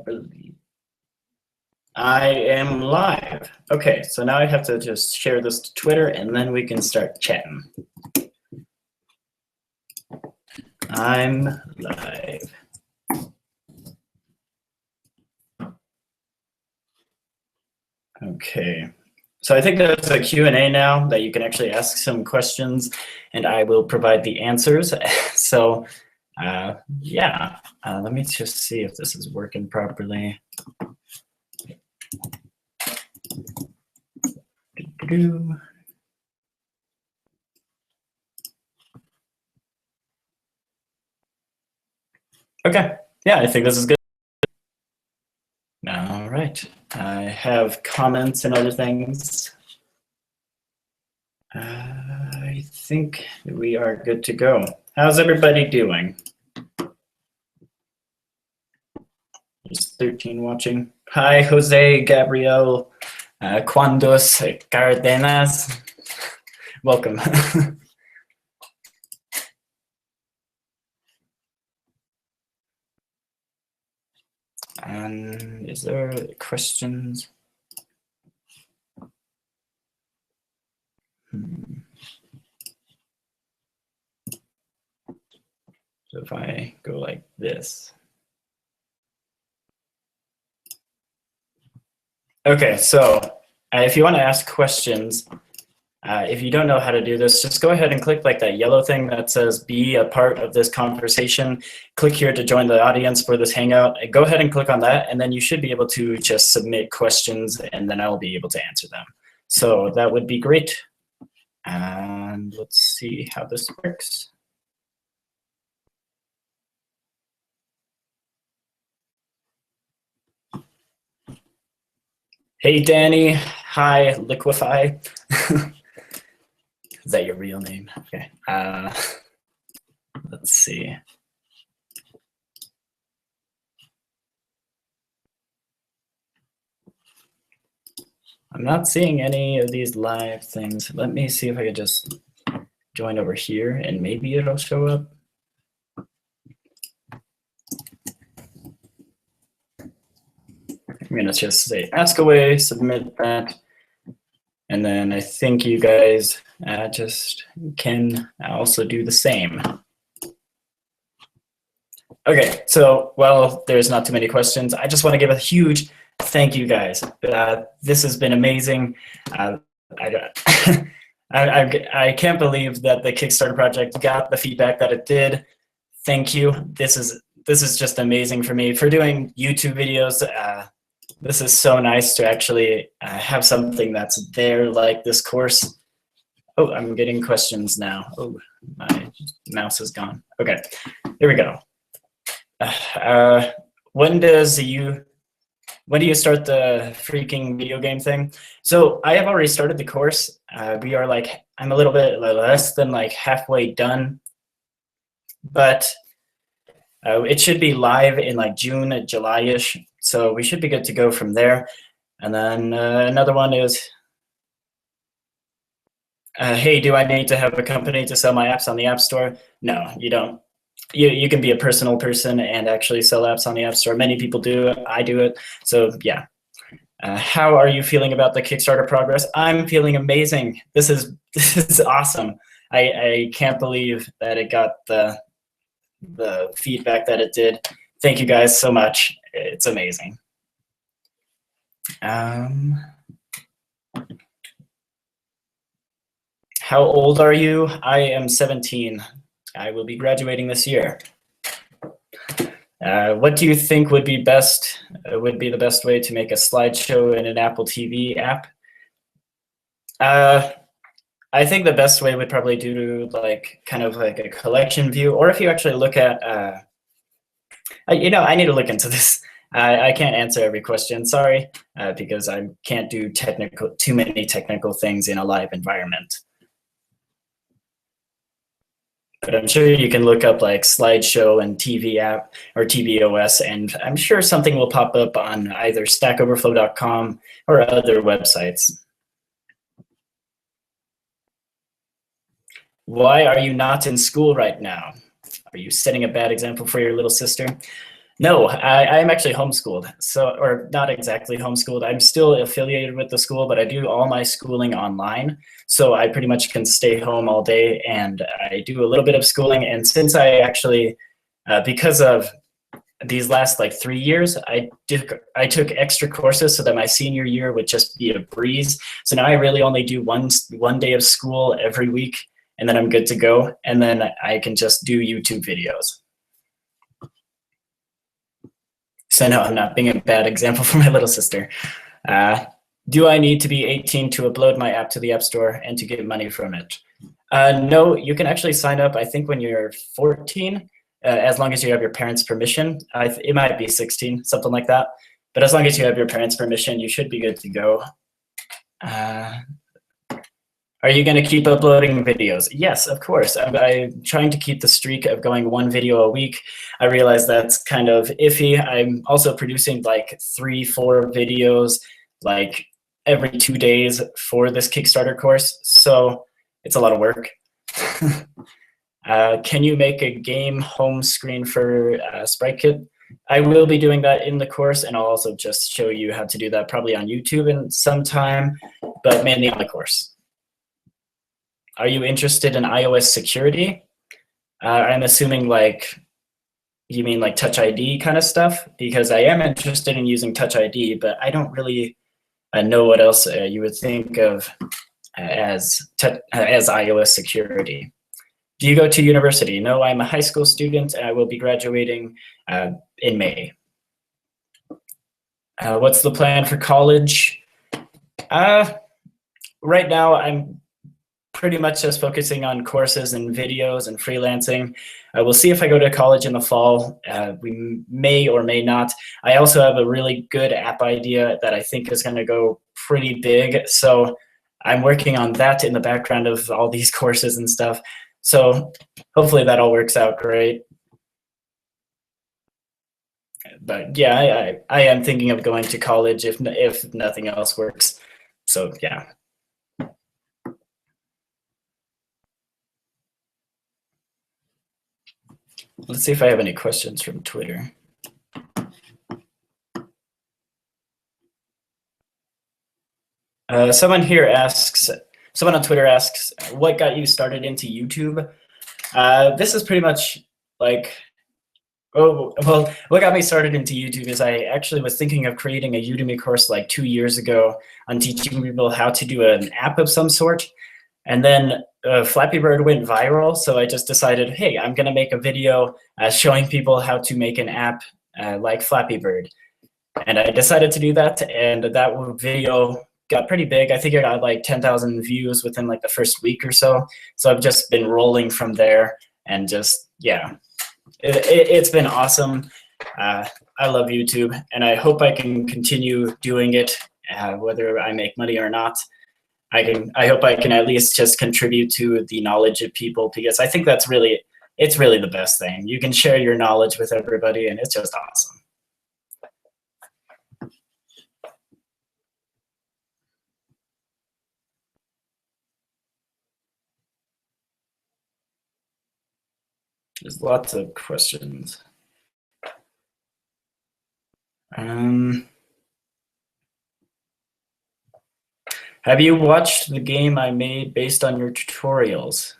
believe I am live. Okay, so now I have to just share this to Twitter and then we can start chatting. I'm live. Okay, so I think there's a Q&A now that you can actually ask some questions and I will provide the answers. So yeah, let me just see if this is working properly. Okay, yeah, I think this is good. All right, I have comments and other things. I think we are good to go. How's everybody doing? There's 13 watching. Hi, Jose, Gabriel, Cuandos, Cardenas. Welcome. And is there questions? So if I go like this. Okay, so if you want to ask questions, if you don't know how to do this, just go ahead and click like that yellow thing that says be a part of this conversation. Click here to join the audience for this hangout. Go ahead and click on that, and then you should be able to just submit questions, and then I'll be able to answer them. So that would be great. And let's see how this works. Hey, Danny. Hi, Liquify. Is that your real name? Okay. Let's see. I'm not seeing any of these live things. Let me see if I could just join over here and maybe it'll show up. I'm gonna just say ask away, submit that. And then I think you guys just can also do the same. Okay, so, well, there's not too many questions. I just want to give a huge thank you, guys. This has been amazing. I can't believe that the Kickstarter project got the feedback that it did. Thank you. This is just amazing for me. For doing YouTube videos, this is so nice to actually have something that's there like this course. Oh, I'm getting questions now. Oh, my mouse is gone. Okay, here we go. When do you start the freaking video game thing? So I have already started the course. We are like, I'm a little bit less than like halfway done, but it should be live in like June, July-ish. So we should be good to go from there. And then another one is, hey, do I need to have a company to sell my apps on the App Store? No, you don't. You can be a personal person and actually sell apps on the App Store. Many people do it. I do it. So yeah. How are you feeling about the Kickstarter progress? I'm feeling amazing. This is awesome. I can't believe that it got the feedback that it did. Thank you guys so much. It's amazing. How old are you? I am 17. I will be graduating this year. What do you think would be the best way to make a slideshow in an Apple TV app? I think the best way would probably do like kind of like a collection view, or if you actually look at, you know, I need to look into this. I can't answer every question, sorry, because I can't do too many technical things in a live environment. But I'm sure you can look up like slideshow and TV app or tvOS, and I'm sure something will pop up on either stackoverflow.com or other websites. Why are you not in school right now? Are you setting a bad example for your little sister? No, I'm actually homeschooled. So, or not exactly homeschooled. I'm still affiliated with the school, but I do all my schooling online. So I pretty much can stay home all day and I do a little bit of schooling. And since I actually, because of these last like 3 years, I took extra courses so that my senior year would just be a breeze. So now I really only do one day of school every week, and then I'm good to go. And then I can just do YouTube videos. So no, I'm not being a bad example for my little sister. Do I need to be 18 to upload my app to the App Store and to get money from it? No, you can actually sign up, I think, when you're 14, as long as you have your parents' permission. It might be 16, something like that. But as long as you have your parents' permission, you should be good to go. Are you going to keep uploading videos? Yes, of course. I'm trying to keep the streak of going one video a week. I realize that's kind of iffy. I'm also producing like 3-4 videos like every 2 days for this Kickstarter course. So it's a lot of work. Can you make a game home screen for Sprite Kit? I will be doing that in the course, and I'll also just show you how to do that probably on YouTube in some time, but mainly on the course. Are you interested in iOS security? I'm assuming like you mean like Touch ID kind of stuff, because I am interested in using Touch ID, but I don't really know what else you would think of as iOS security. Do you go to university? No, I'm a high school student. I will be graduating in May. What's the plan for college? Right now, I'm pretty much just focusing on courses and videos and freelancing. We'll see if I go to college in the fall. We may or may not. I also have a really good app idea that I think is going to go pretty big. So I'm working on that in the background of all these courses and stuff. So hopefully that all works out great. But yeah, I am thinking of going to college if nothing else works. So yeah. Let's see if I have any questions from Twitter. Someone on Twitter asks, what got you started into YouTube? This is pretty much like, oh, well, what got me started into YouTube is I actually was thinking of creating a Udemy course like 2 years ago on teaching people how to do an app of some sort. And then Flappy Bird went viral, so I just decided, hey, I'm going to make a video showing people how to make an app like Flappy Bird. And I decided to do that, and that video got pretty big. I think it got like 10,000 views within like the first week or so. So I've just been rolling from there, and just, yeah, it's been awesome. I love YouTube, and I hope I can continue doing it, whether I make money or not. I hope I can at least just contribute to the knowledge of people, because I think it's really the best thing. You can share your knowledge with everybody, and it's just awesome. There's lots of questions. Have you watched the game I made based on your tutorials?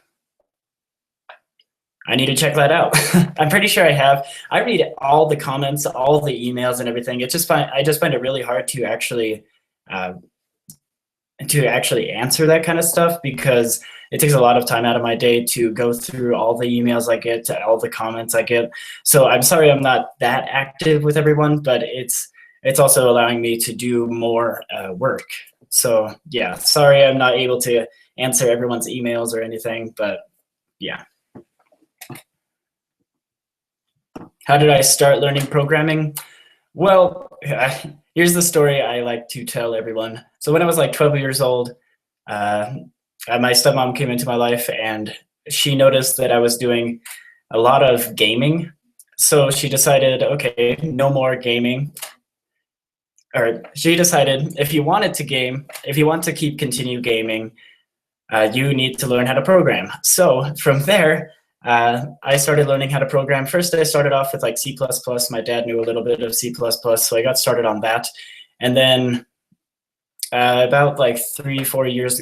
I need to check that out. I'm pretty sure I have. I read all the comments, all the emails and everything. I just find it really hard to actually answer that kind of stuff, because it takes a lot of time out of my day to go through all the emails I get, all the comments I get. So I'm sorry I'm not that active with everyone, but it's also allowing me to do more work. So yeah, sorry I'm not able to answer everyone's emails or anything, but yeah. How did I start learning programming? Well, here's the story I like to tell everyone. So when I was like 12 years old, my stepmom came into my life, and she noticed that I was doing a lot of gaming. So she decided, okay, no more gaming. Or she decided, if you want to continue gaming, you need to learn how to program. So from there, I started learning how to program. First, I started off with like C++. My dad knew a little bit of C++, so I got started on that. And then about like 4 years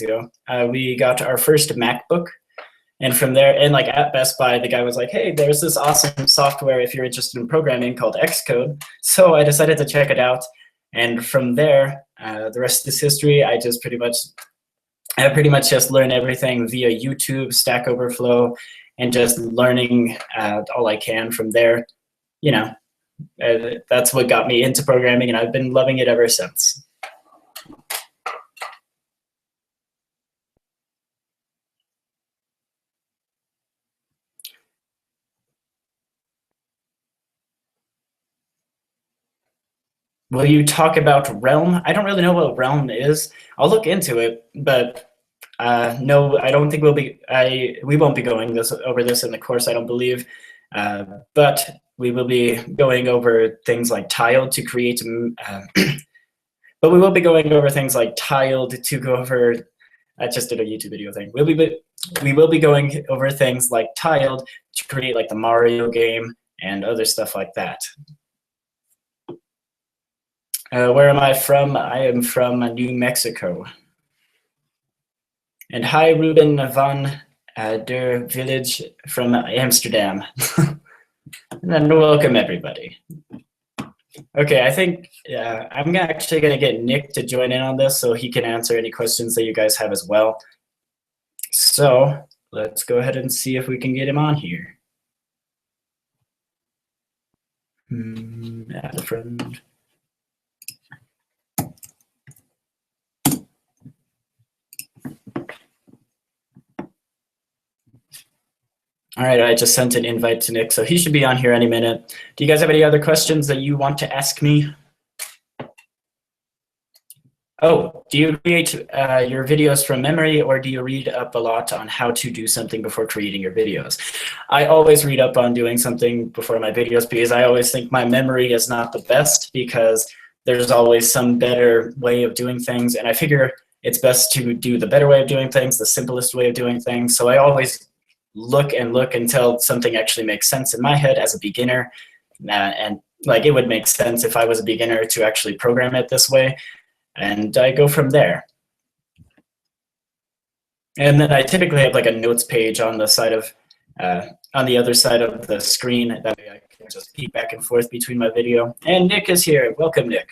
ago, we got our first MacBook. And from there, and like at Best Buy, the guy was like, hey, there's this awesome software if you're interested in programming called Xcode. So I decided to check it out. And from there, the rest is history. I pretty much just learn everything via YouTube, Stack Overflow, and just learning all I can from there. You know, that's what got me into programming, and I've been loving it ever since. Will you talk about Realm? I don't really know what Realm is. I'll look into it, but no, I don't think we won't be going over this in the course, I don't believe. But we will be going over things like tiled to create. But we will be going over things like tiled to go over. I just did a YouTube video thing. We will be going over things like tiled to create like the Mario game and other stuff like that. Where am I from? I am from New Mexico. And hi, Ruben van der Village from Amsterdam. And welcome, everybody. Okay, I think I'm actually going to get Nick to join in on this so he can answer any questions that you guys have as well. So let's go ahead and see if we can get him on here. Add a friend. All right, I just sent an invite to Nick, so he should be on here any minute. Do you guys have any other questions that you want to ask me? Oh, do you create your videos from memory, or do you read up a lot on how to do something before creating your videos? I always read up on doing something before my videos because I always think my memory is not the best because there's always some better way of doing things, and I figure it's best to do the better way of doing things, the simplest way of doing things. So I always look until something actually makes sense in my head as a beginner. And like it would make sense if I was a beginner to actually program it this way. And I go from there. And then I typically have like a notes page on the side of, on the other side of the screen. That way I can just peek back and forth between my video. And Nick is here. Welcome, Nick.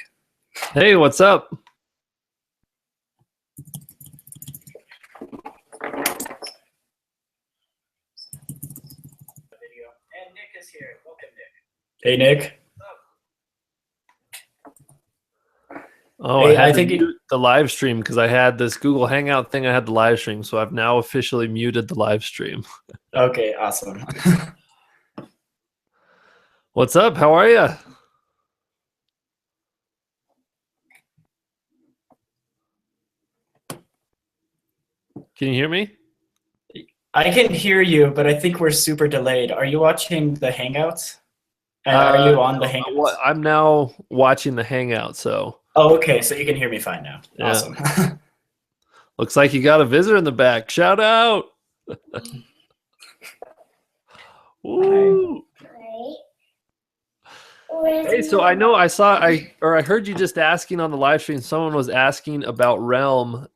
Hey, what's up? Hey, Nick. Oh, hey, I think mute the live stream because I had this Google Hangout thing. I had the live stream, so I've now officially muted the live stream. Okay, awesome. What's up? How are you? Can you hear me? I can hear you, but I think we're super delayed. Are you watching the Hangouts? Are you on the Hangouts? I'm now watching the Hangout, so. Oh, okay, so you can hear me fine now. Yeah. Awesome. Looks like you got a visitor in the back. Shout out. Woo. Hey, so I know I heard you just asking on the live stream. Someone was asking about Realm.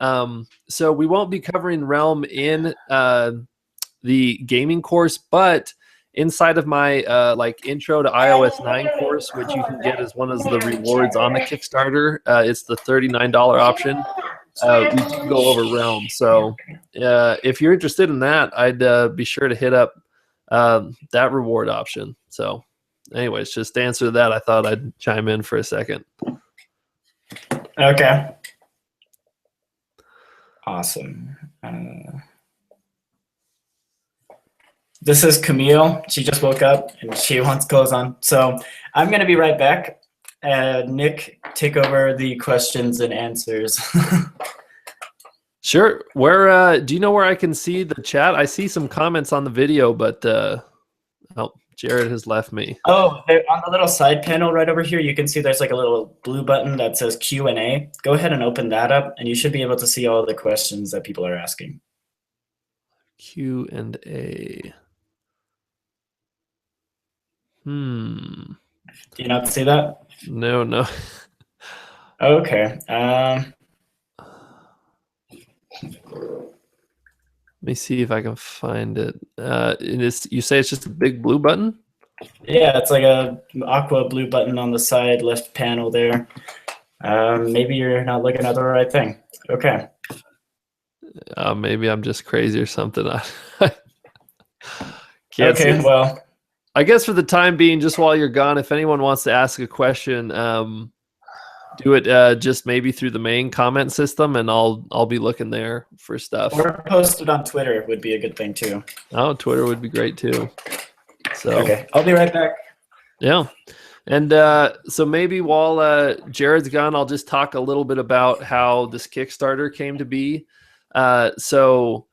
So we won't be covering Realm in the gaming course, but inside of my like intro to iOS 9 course, which you can get as one of the rewards on the Kickstarter, it's the $39 option. We do go over Realm. So if you're interested in that, I'd be sure to hit up that reward option. So anyways, just to answer that, I thought I'd chime in for a second. Okay. Awesome. This is Camille. She just woke up and she wants clothes on. So I'm going to be right back. Nick, take over the questions and answers. Sure. Where do you know where I can see the chat? I see some comments on the video, but oh, Jared has left me. Oh, on the little side panel right over here, you can see there's like a little blue button that says Q&A. Go ahead and open that up, and you should be able to see all the questions that people are asking. Q&A. Hmm. Do you not see that? No. Okay. Let me see if I can find it. You say it's just a big blue button? Yeah, it's like a aqua blue button on the side left panel there. Maybe you're not looking at the right thing. Okay. Maybe I'm just crazy or something. Can't see Okay, it. well, I guess for the time being, just while you're gone, if anyone wants to ask a question, do it just maybe through the main comment system, and I'll be looking there for stuff. or post it on Twitter would be a good thing too. Oh, Twitter would be great too. So Okay, I'll be right back. yeah. And so maybe while Jared's gone, I'll just talk a little bit about how this Kickstarter came to be. So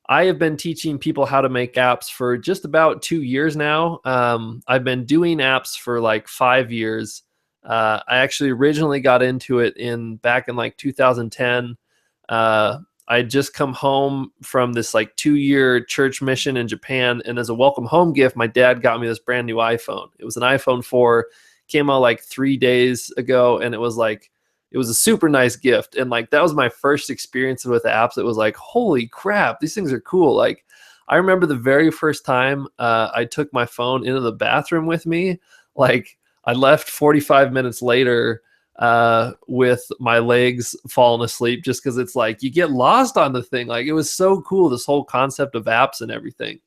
I have been teaching people how to make apps for just about 2 years now. I've been doing apps for like 5 years. I actually originally got into it back in like 2010. I had just come home from this like 2-year church mission in Japan, and as a welcome home gift, my dad got me this brand new iPhone. It was an iPhone 4, came out like 3 days ago, and it was a super nice gift. And like that was my first experience with apps. It was like, holy crap, these things are cool. Like I remember the very first time I took my phone into the bathroom with me. Like I left 45 minutes later with my legs falling asleep, just because it's like you get lost on the thing. Like it was so cool, this whole concept of apps and everything.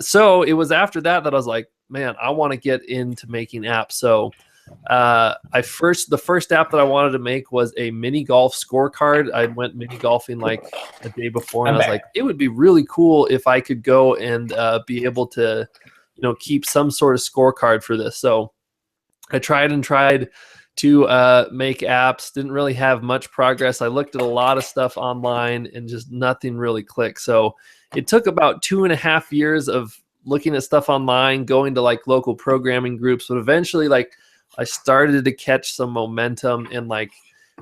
So it was after that I was like, man, I want to get into making apps. So the first app that I wanted to make was a mini golf scorecard. I went mini golfing like a day before, and I was like, it would be really cool if I could go and be able to, keep some sort of scorecard for this. So I tried to make apps, didn't really have much progress. I looked at a lot of stuff online and just nothing really clicked. So it took about 2.5 years of looking at stuff online, going to like local programming groups, but eventually like I started to catch some momentum. And like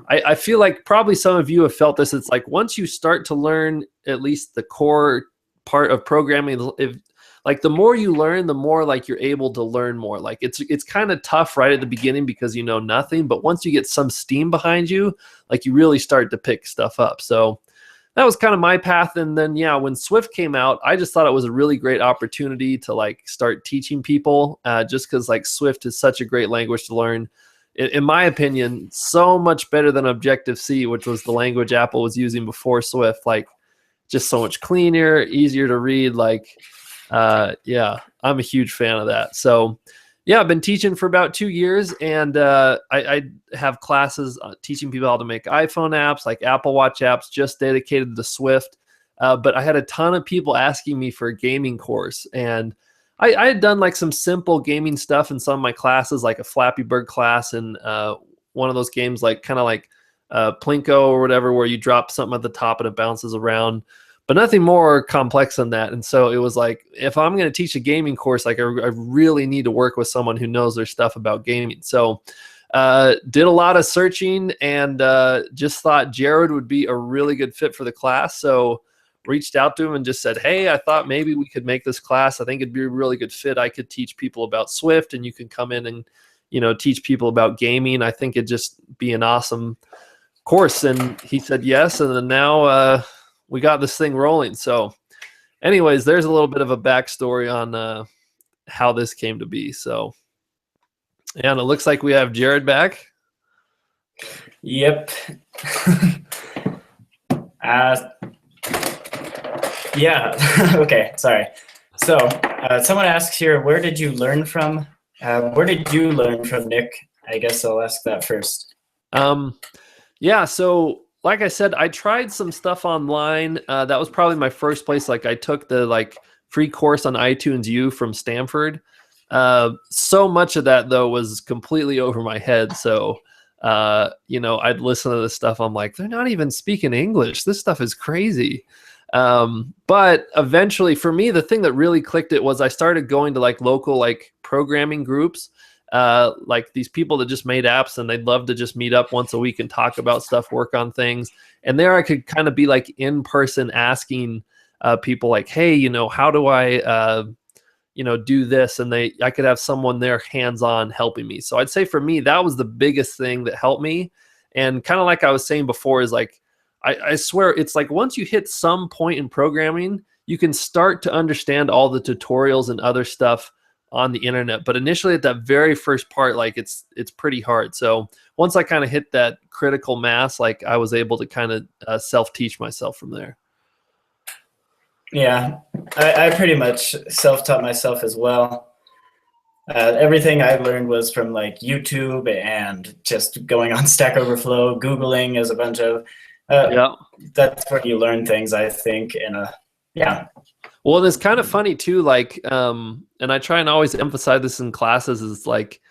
I feel like probably some of you have felt this. It's like once you start to learn at least the core part of programming, like the more you learn, the more like you're able to learn more. Like it's kind of tough right at the beginning because you know nothing, but once you get some steam behind you, like you really start to pick stuff up. So that was kind of my path. And then, yeah, when Swift came out, I just thought it was a really great opportunity to like start teaching people just because like Swift is such a great language to learn. In my opinion, so much better than Objective-C, which was the language Apple was using before Swift. Like just so much cleaner, easier to read. Like, yeah, I'm a huge fan of that. So yeah, I've been teaching for about 2 years, and I have classes teaching people how to make iPhone apps, like Apple Watch apps, just dedicated to Swift. But I had a ton of people asking me for a gaming course, and I had done like some simple gaming stuff in some of my classes, like a Flappy Bird class and one of those games like kind of like Plinko or whatever, where you drop something at the top and it bounces around, but nothing more complex than that. And so it was like, if I'm going to teach a gaming course, like I really need to work with someone who knows their stuff about gaming. So did a lot of searching and just thought Jared would be a really good fit for the class. So reached out to him and just said, hey, I thought maybe we could make this class. I think it'd be a really good fit. I could teach people about Swift, and you can come in and, teach people about gaming. I think it'd just be an awesome course. And he said yes. And then now we got this thing rolling. So anyways, there's a little bit of a backstory on how this came to be. So, and it looks like we have Jared back. Yep. Yeah. Okay. Sorry. So someone asks here, where did you learn from? Where did you learn from, Nick? I guess I'll ask that first. Yeah. So like I said, I tried some stuff online. That was probably my first place. Like I took the like free course on iTunes U from Stanford. So much of that though was completely over my head. So, I'd listen to this stuff. I'm like, they're not even speaking English. This stuff is crazy. But eventually for me, the thing that really clicked it was I started going to like local, like programming groups, like these people that just made apps, and they'd love to just meet up once a week and talk about stuff, work on things. And there I could kind of be like in person asking people like, hey, how do I, do this, and I could have someone there hands-on helping me. So I'd say for me, that was the biggest thing that helped me. And kind of like I was saying before, is like, I swear, it's like once you hit some point in programming, you can start to understand all the tutorials and other stuff on the internet. But initially at that very first part, like it's pretty hard. So once I kind of hit that critical mass, like I was able to kind of self-teach myself from there. Yeah, I pretty much self-taught myself as well. Everything I learned was from like YouTube and just going on Stack Overflow, Googling as a bunch of, Yeah. that's where you learn things, I think, yeah. Well, it's kind of funny too, like, and I try and always emphasize this in classes, is like,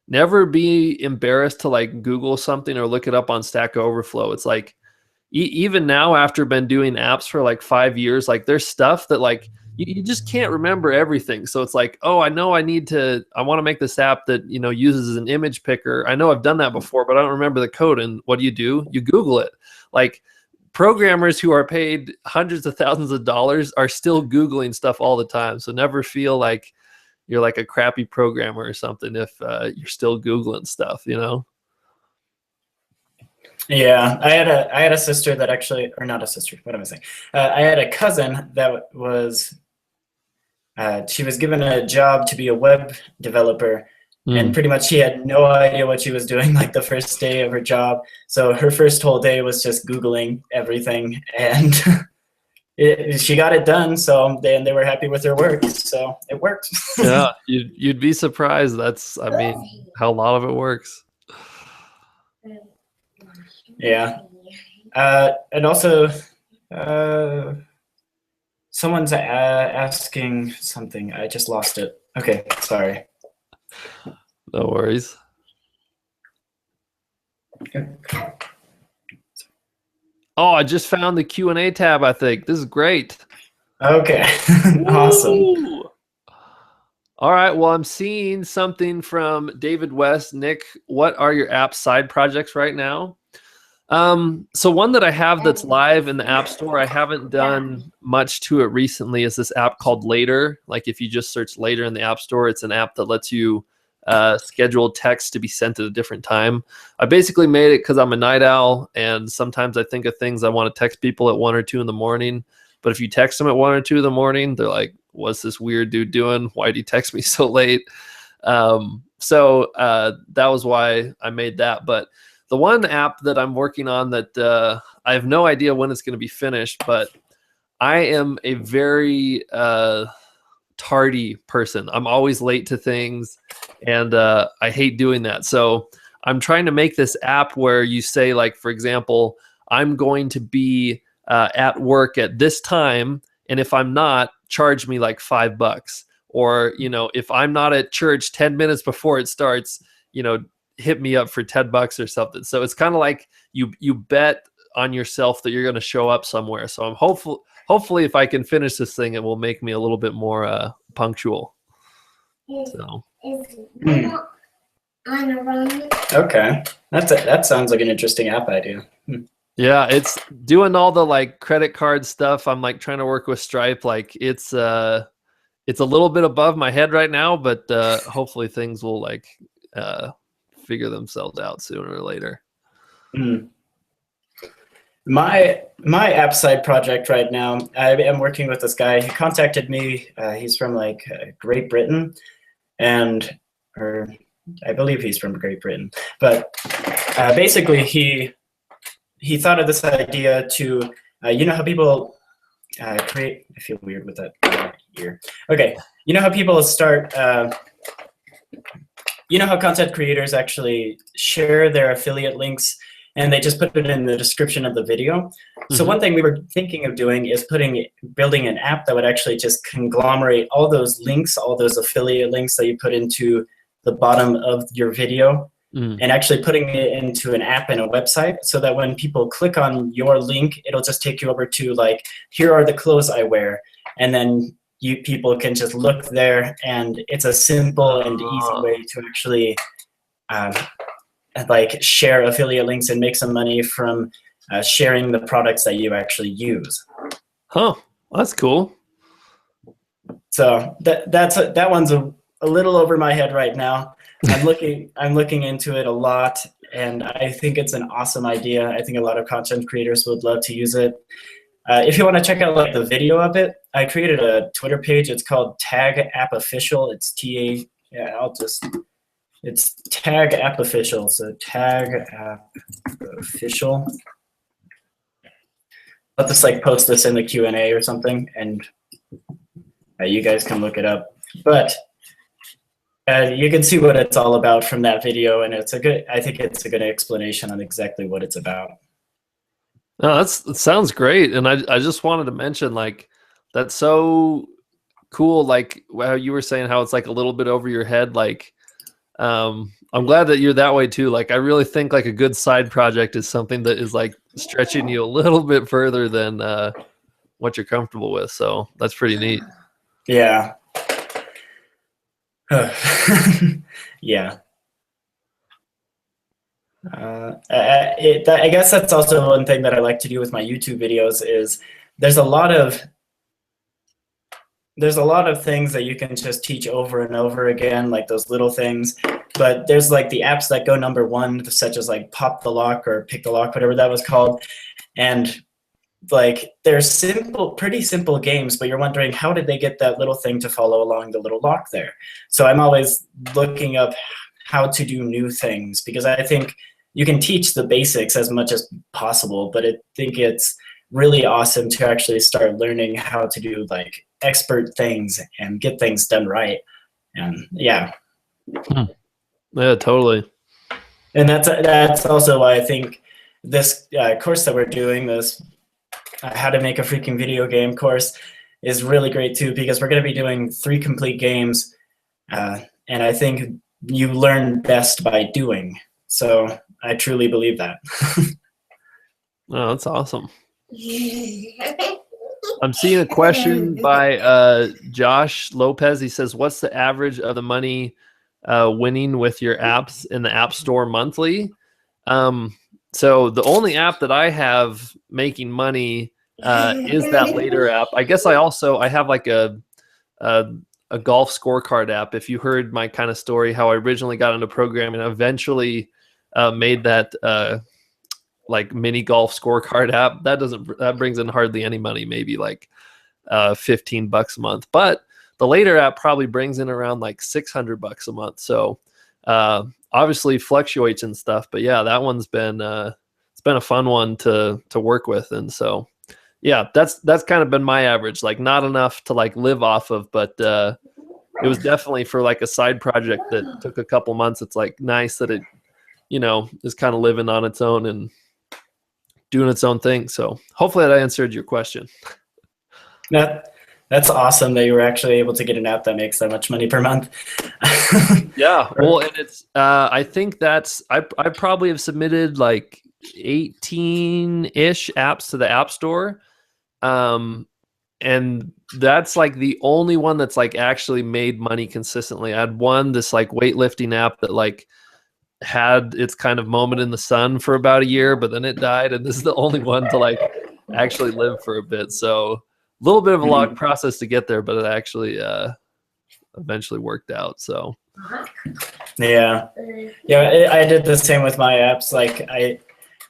never be embarrassed to like Google something or look it up on Stack Overflow. It's like, even now, after been doing apps for like 5 years, like there's stuff that like you just can't remember everything. So it's like, oh, I know I want to make this app that uses an image picker. I know I've done that before, but I don't remember the code. And what do? You Google it. Like, programmers who are paid hundreds of thousands of dollars are still Googling stuff all the time. So never feel like you're like a crappy programmer or something if you're still Googling stuff, Yeah, I had a sister that actually, or not a sister, what am I saying? I had a cousin that was, she was given a job to be a web developer, and pretty much she had no idea what she was doing like the first day of her job. So her first whole day was just Googling everything, and she got it done. So they were happy with her work. So it worked. Yeah, you'd be surprised. I mean, how a lot of it works. Yeah. And also, someone's asking something. I just lost it. Okay, sorry. No worries. Oh, I just found the Q&A tab, I think. This is great. Okay, awesome. Woo! All right, well, I'm seeing something from David West. Nick, what are your app side projects right now? So one that I have that's live in the App Store, I haven't done much to it recently, is this app called Later. Like if you just search Later in the App Store, it's an app that lets you schedule text to be sent at a different time. I basically made it because I'm a night owl, and sometimes I think of things I want to text people at 1 or 2 in the morning. But if you text them at 1 or 2 in the morning, they're like, what's this weird dude doing? Why did he text me so late? So that was why I made that. But the one app that I'm working on that I have no idea when it's going to be finished, but I am a very tardy person. I'm always late to things, and I hate doing that. So I'm trying to make this app where you say, like, for example, I'm going to be at work at this time, and if I'm not, charge me like $5. Or, if I'm not at church 10 minutes before it starts, hit me up for $10 or something. So it's kind of like you bet on yourself that you're going to show up somewhere. So I'm hopefully if I can finish this thing, it will make me a little bit more punctual. So. Okay, that sounds like an interesting app idea. Yeah, it's doing all the like credit card stuff. I'm like trying to work with Stripe. Like it's a little bit above my head right now, but hopefully things will like figure themselves out sooner or later. My app side project right now, I am working with this guy. He contacted me. He's from like Great Britain, or I believe he's from Great Britain. But basically, he thought of this idea to, how people create. I feel weird with that ear. Okay, how people start. How content creators actually share their affiliate links, and they just put it in the description of the video. So one thing we were thinking of doing is building an app that would actually just conglomerate all those links, all those affiliate links that you put into the bottom of your video, and actually putting it into an app and a website, so that when people click on your link, it'll just take you over to like, here are the clothes I wear, and then people can just look there, and it's a simple and easy way to actually like share affiliate links and make some money from sharing the products that you actually use. Huh, that's cool. So that one's a little over my head right now. I'm looking into it a lot, and I think it's an awesome idea. I think a lot of content creators would love to use it. If you want to check out like the video of it, I created a Twitter page. It's called Tag App Official. It's it's Tag App Official. So Tag App Official. I'll just like post this in the Q&A or something, and you guys can look it up. But you can see what it's all about from that video, and I think it's a good explanation on exactly what it's about. No, that sounds great. And I just wanted to mention, like, that's so cool. Like how you were saying how it's like a little bit over your head. Like, I'm glad that you're that way too. Like, I really think like a good side project is something that is like stretching you a little bit further than what you're comfortable with. So that's pretty neat. Yeah. Yeah. I guess that's also one thing that I like to do with my YouTube videos is there's a lot of things that you can just teach over and over again, like those little things. But there's like the apps that go number one, such as like Pop the Lock or Pick the Lock, whatever that was called. And like they're pretty simple games, but you're wondering how did they get that little thing to follow along the little lock there? So I'm always looking up how to do new things, because I think you can teach the basics as much as possible, but I think it's really awesome to actually start learning how to do like expert things and get things done right. And yeah. Yeah, totally. And that's also why I think this course that we're doing, this how to make a freaking video game course, is really great too, because we're going to be doing 3 complete games, and I think you learn best by doing. So I truly believe that. Oh, that's awesome. I'm seeing a question by Josh Lopez. He says, what's the average of the money winning with your apps in the App Store monthly? So the only app that I have making money is that Later app. I guess I have like a golf scorecard app. If you heard my kind of story, how I originally got into programming, I eventually made that like mini golf scorecard app. That brings in hardly any money, maybe like $15 a month. But the Later app probably brings in around like $600 a month. So obviously fluctuates and stuff, but yeah, that one's been it's been a fun one to work with. And so yeah, that's kind of been my average, like not enough to like live off of, but it was definitely for like a side project that took a couple months. It's like nice that it, is kind of living on its own and doing its own thing. So hopefully that answered your question. That's awesome that you were actually able to get an app that makes that much money per month. Yeah, well, and it's I think I probably have submitted like 18-ish apps to the App Store, and that's like the only one that's like actually made money consistently. I had this like weightlifting app that like had its kind of moment in the sun for about a year, but then it died, and this is the only one to like actually live for a bit. So a little bit of a long process to get there, but it actually eventually worked out. So yeah, I did the same with my apps. Like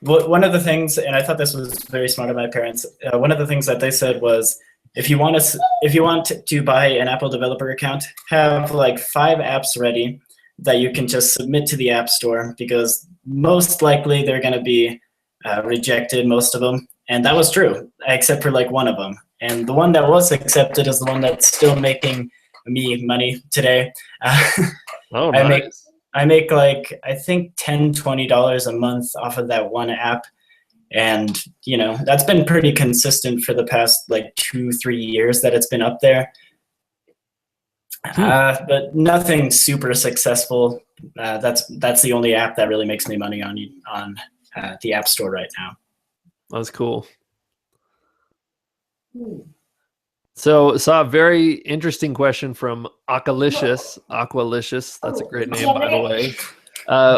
one of the things, and I thought this was very smart of my parents, one of the things that they said was, if you want to buy an Apple developer account, have like 5 apps ready that you can just submit to the App Store, because most likely they're going to be rejected, most of them. And that was true, except for like one of them. And the one that was accepted is the one that's still making me money today. Oh, nice. I make like, I think $10, $20 a month off of that one app. And, that's been pretty consistent for the past like 2-3 years that it's been up there. But nothing super successful. That's the only app that really makes me money on the App Store right now. That's cool. So saw a very interesting question from Aqualicious. That's a great name, by the way.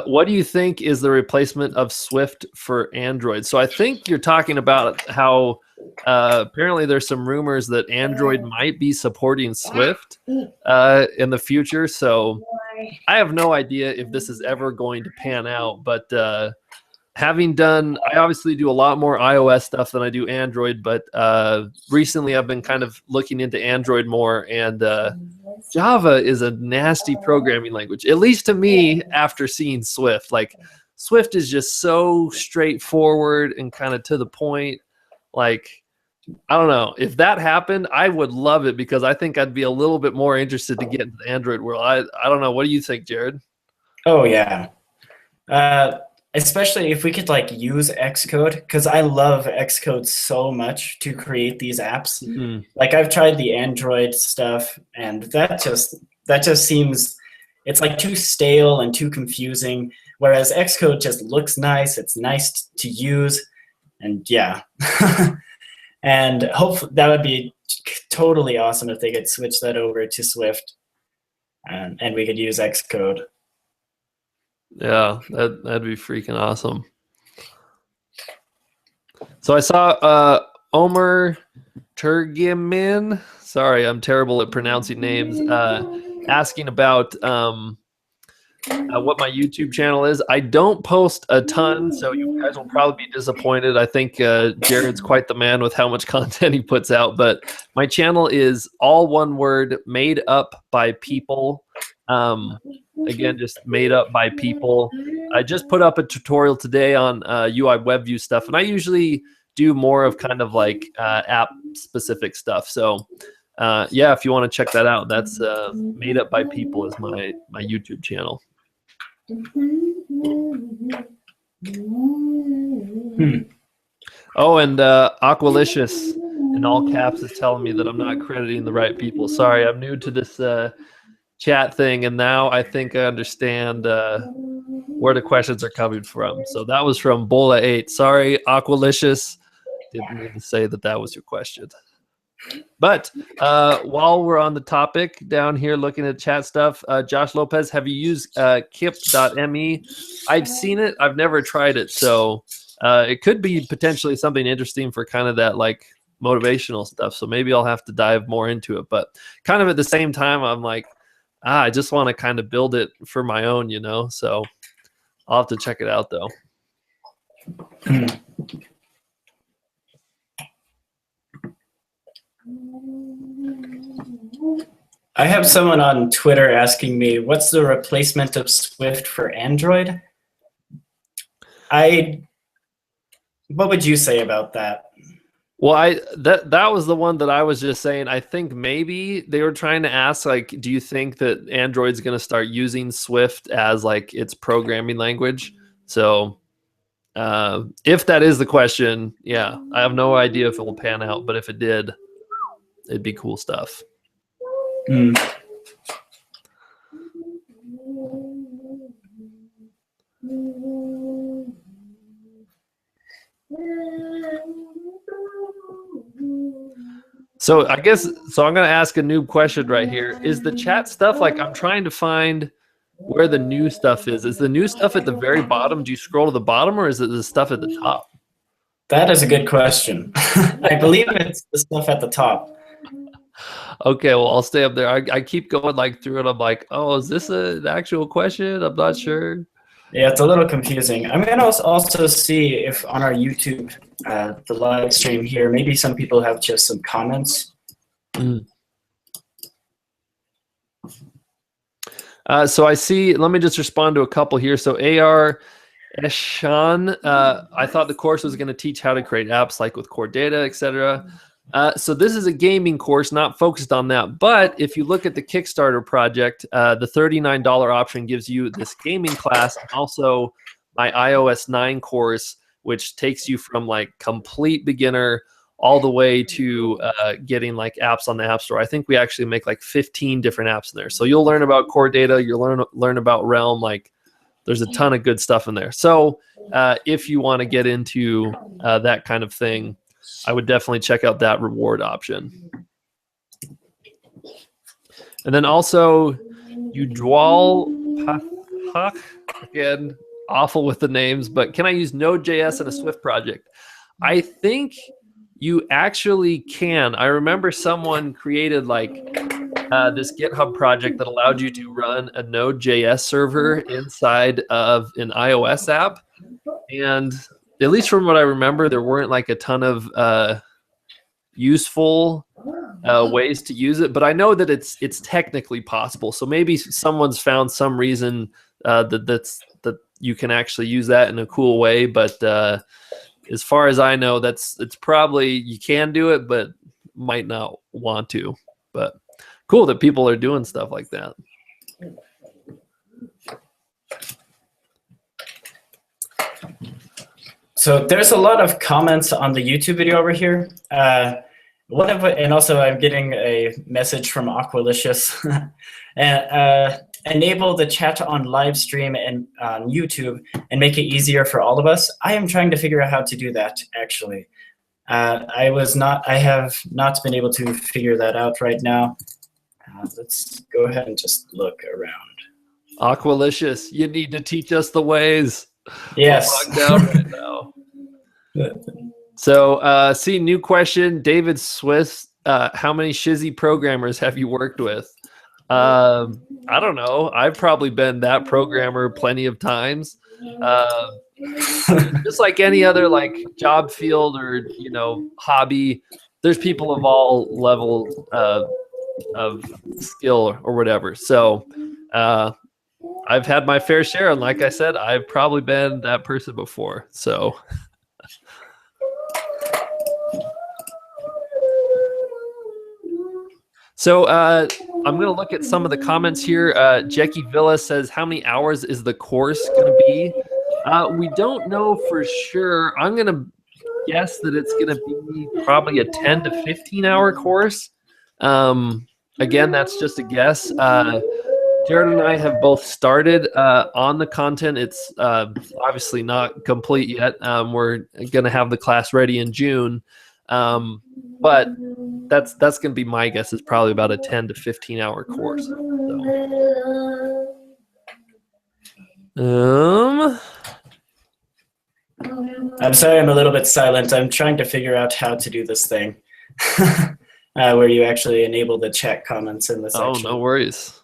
What do you think is the replacement of Swift for Android? So I think you're talking about how apparently there's some rumors that Android might be supporting Swift in the future. So I have no idea if this is ever going to pan out, but I obviously do a lot more iOS stuff than I do Android, but recently I've been kind of looking into Android more, and Java is a nasty programming language, at least to me after seeing Swift. Like, Swift is just so straightforward and kind of to the point. Like, I don't know. If that happened, I would love it because I think I'd be a little bit more interested to get into the Android world. I don't know. What do you think, Jared? Oh, yeah. Especially if we could like use Xcode, because I love Xcode so much to create these apps. Mm-hmm. Like, I've tried the Android stuff, and that just seems, it's like too stale and too confusing. Whereas Xcode just looks nice. It's nice to use, and yeah. And hopefully that would be totally awesome if they could switch that over to Swift, and we could use Xcode. Yeah, that'd be freaking awesome. So I saw Omer Turgimin. Sorry, I'm terrible at pronouncing names. Asking about what my YouTube channel is. I don't post a ton, so you guys will probably be disappointed. I think Jared's quite the man with how much content he puts out, but my channel is all one word, made up by people. Again, just made up by people. I just put up a tutorial today on UI web view stuff, and I usually do more of kind of like app specific stuff. So yeah, if you want to check that out, that's made up by people is my YouTube channel. Oh, and Aqualicious in all caps is telling me that I'm not crediting the right people. Sorry, I'm new to this chat thing, and now I think I understand where the questions are coming from. So that was from Bola8. Sorry, Aqualicious. Didn't mean to say that was your question. But while we're on the topic down here looking at chat stuff, Josh Lopez, have you used kip.me? I've seen it. I've never tried it. So it could be potentially something interesting for kind of that like motivational stuff. So maybe I'll have to dive more into it. But kind of at the same time, I'm like, I just want to kind of build it for my own, you know? So I'll have to check it out though. I have someone on Twitter asking me, what's the replacement of Swift for Android? What would you say about that? Well, that was the one that I was just saying. I think maybe they were trying to ask, like, do you think that Android's going to start using Swift as like its programming language? So if that is the question, yeah, I have no idea if it will pan out, but if it did, it'd be cool stuff. So I guess, I'm going to ask a noob question right here. Is the chat stuff, like, I'm trying to find where the new stuff is. Is the new stuff at the very bottom? Do you scroll to the bottom, or is it the stuff at the top? That is a good question. I believe it's the stuff at the top. Okay, well, I'll stay up there. I keep going like through it. I'm like, oh, is this an actual question? I'm not sure. Yeah, it's a little confusing. I'm going to also see if on our YouTube, the live stream here, maybe some people have just some comments. So I see, let me just respond to a couple here. So AR Eshan, I thought the course was going to teach how to create apps like with core data, etc. So this is a gaming course, not focused on that. But if you look at the Kickstarter project, the $39 option gives you this gaming class, and also my iOS 9 course, which takes you from like complete beginner all the way to getting like apps on the App Store. I think we actually make like 15 different apps in there. So you'll learn about core data, you'll learn about Realm. Like, there's a ton of good stuff in there. So if you want to get into that kind of thing, I would definitely check out that reward option. And then also, Udwal Pathak, again, awful with the names, but can I use Node.js in a Swift project? I think you actually can. I remember someone created like this GitHub project that allowed you to run a Node.js server inside of an iOS app. And at least from what I remember, there weren't like a ton of useful ways to use it, but I know that it's technically possible. So maybe someone's found some reason that you can actually use that in a cool way. But as far as I know, it's probably you can do it, but might not want to. But cool that people are doing stuff like that. So there's a lot of comments on the YouTube video over here. And also I'm getting a message from Aqualicious. Enable the chat on live stream and on YouTube and make it easier for all of us. I am trying to figure out how to do that, actually. I have not been able to figure that out right now. Let's go ahead and just look around. Aqualicious, you need to teach us the ways. Yes. I'm locked down right now. So, new question, David Swiss. How many shizzy programmers have you worked with? I don't know. I've probably been that programmer plenty of times. Just like any other like job field or hobby, there's people of all levels of skill or whatever. So I've had my fair share, and like I said, I've probably been that person before. So. So I'm going to look at some of the comments here. Jackie Villa says, how many hours is the course going to be? We don't know for sure. I'm going to guess that it's going to be probably a 10 to 15 hour course. Again, that's just a guess. Jared and I have both started on the content. It's obviously not complete yet. We're going to have the class ready in June. But that's going to be my guess. Is probably about a 10 to 15 hour course. So. I'm sorry, I'm a little bit silent. I'm trying to figure out how to do this thing where you actually enable the chat comments in the section. Oh, no worries.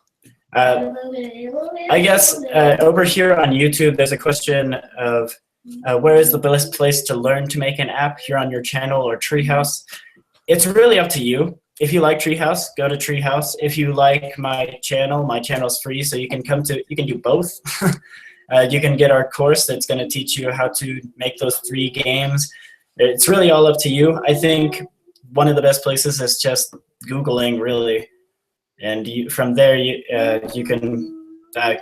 I guess over here on YouTube, there's a question of where is the best place to learn to make an app here on your channel or Treehouse? It's really up to you. If you like Treehouse, go to Treehouse. If you like my channel's free, so you can do both. You can get our course that's going to teach you how to make those 3 games. It's really all up to you. I think one of the best places is just Googling, really. And from there, you can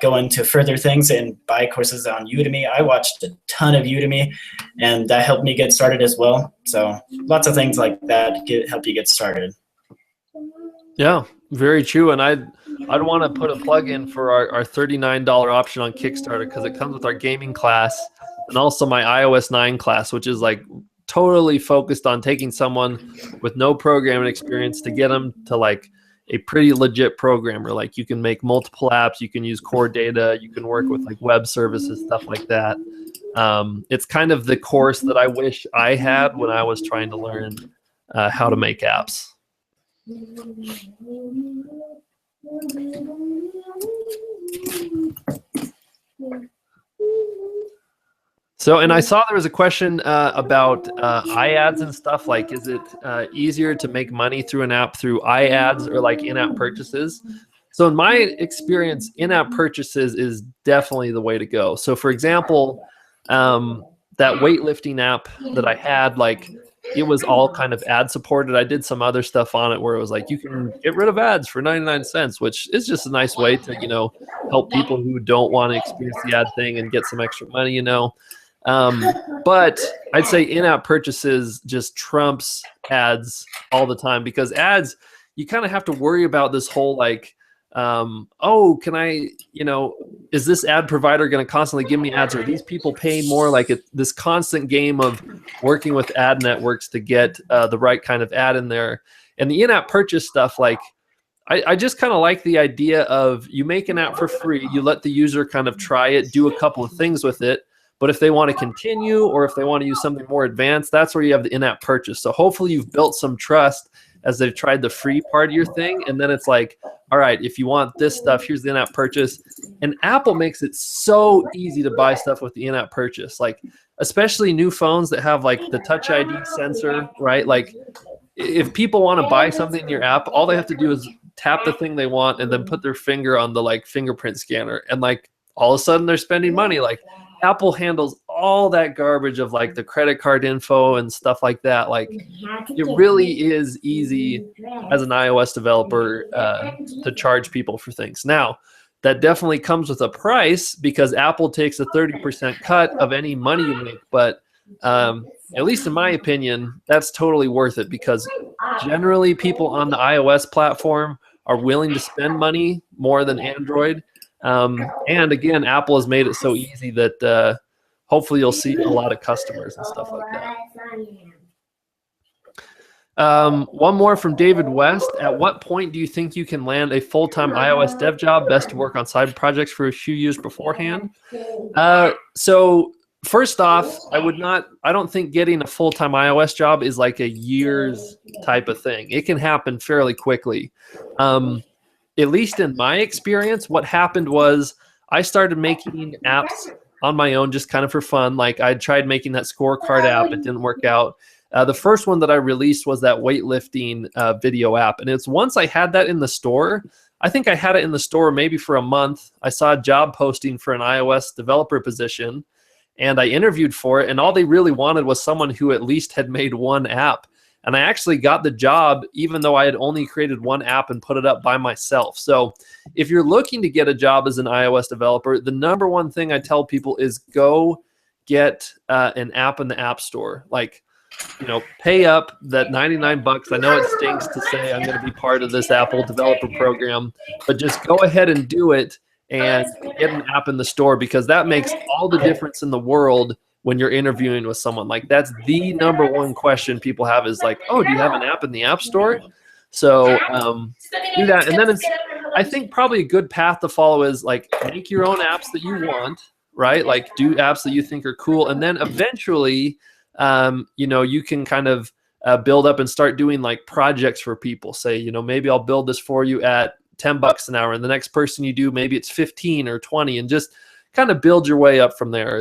go into further things and buy courses on Udemy. I watched a ton of Udemy, and that helped me get started as well. So lots of things like that help you get started. Yeah, very true. And I'd want to put a plug in for our $39 option on Kickstarter, because it comes with our gaming class and also my iOS 9 class, which is like totally focused on taking someone with no programming experience to get them to like a pretty legit programmer. Like you can make multiple apps, you can use core data, you can work with like web services, stuff like that. It's kind of the course that I wish I had when I was trying to learn how to make apps. So, and I saw there was a question about iAds and stuff. Like, is it easier to make money through an app through iAds or like in-app purchases? So in my experience, in-app purchases is definitely the way to go. So for example, that weightlifting app that I had, like it was all kind of ad supported. I did some other stuff on it where it was like, you can get rid of ads for 99 cents, which is just a nice way to, you know, help people who don't want to experience the ad thing and get some extra money, you know. But I'd say in-app purchases just trumps ads all the time, because ads, you kind of have to worry about this whole like, oh, can I, you know, is this ad provider going to constantly give me ads? Or are these people paying more? Like this constant game of working with ad networks to get the right kind of ad in there. And the in-app purchase stuff, like I just kind of like the idea of you make an app for free, you let the user kind of try it, do a couple of things with it. But if they want to continue, or if they want to use something more advanced, that's where you have the in-app purchase. So hopefully you've built some trust as they've tried the free part of your thing. And then it's like, all right, if you want this stuff, here's the in-app purchase. And Apple makes it so easy to buy stuff with the in-app purchase. Like, especially new phones that have like the Touch ID sensor, right? Like, if people want to buy something in your app, all they have to do is tap the thing they want and then put their finger on the like fingerprint scanner, and like all of a sudden they're spending money. Like, Apple handles all that garbage of like the credit card info and stuff like that. Like, it really is easy as an iOS developer to charge people for things. Now, that definitely comes with a price, because Apple takes a 30% cut of any money you make. But at least in my opinion, that's totally worth it, because generally people on the iOS platform are willing to spend money more than Android. And again, Apple has made it so easy that hopefully you'll see a lot of customers and stuff like that. One more from David West. At what point do you think you can land a full-time iOS dev job? Best to work on side projects for a few years beforehand. So first off, I don't think getting a full-time iOS job is like a year's type of thing. It can happen fairly quickly. At least in my experience, what happened was I started making apps on my own just kind of for fun. Like, I tried making that scorecard app. It didn't work out. The first one that I released was that weightlifting video app. And it's once I had that in the store, I think I had it in the store maybe for a month. I saw a job posting for an iOS developer position, and I interviewed for it. And all they really wanted was someone who at least had made one app. And I actually got the job even though I had only created one app and put it up by myself. So if you're looking to get a job as an iOS developer, the number one thing I tell people is go get an app in the App Store. Like, pay up that $99. I know it stinks to say I'm going to be part of this Apple developer program, but just go ahead and do it and get an app in the store, because that makes all the difference in the world when you're interviewing with someone. Like, that's the number one question people have is like, oh, do you have an app in the App Store? So do that. And then I think probably a good path to follow is like, make your own apps that you want, right? Like, do apps that you think are cool. And then eventually, you can kind of build up and start doing like projects for people. Say, maybe I'll build this for you at $10 an hour. And the next person you do, maybe it's 15 or 20, and just kind of build your way up from there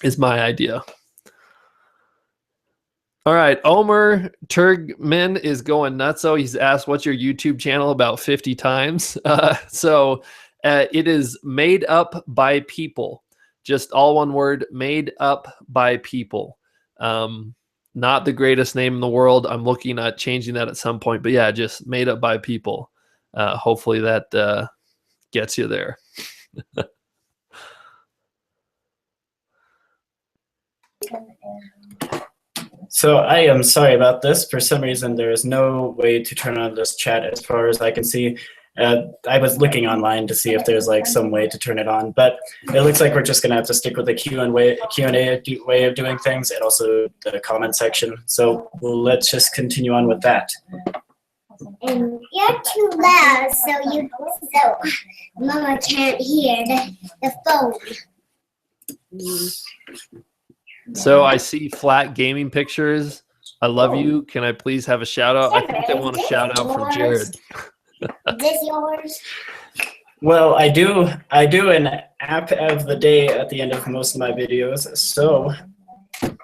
is my idea. All right, Omer Turgman is going nuts. So he's asked, what's your YouTube channel, about 50 times. It is Made Up by People. Just all one word, Made Up by People. Not the greatest name in the world. I'm looking at changing that at some point. But yeah, just Made Up by People. Hopefully that gets you there. So I am sorry about this. For some reason, there is no way to turn on this chat as far as I can see. I was looking online to see if there's like some way to turn it on, but it looks like we're just gonna have to stick with the Q&A way of doing things, and also the comment section. So let's just continue on with that. And you're too loud, so Mama can't hear the phone. So I see Flat Gaming Pictures. I love you. Can I please have a shout out? I think I want a shout out from Jared. Is this yours? Well, I do an app of the day at the end of most of my videos, so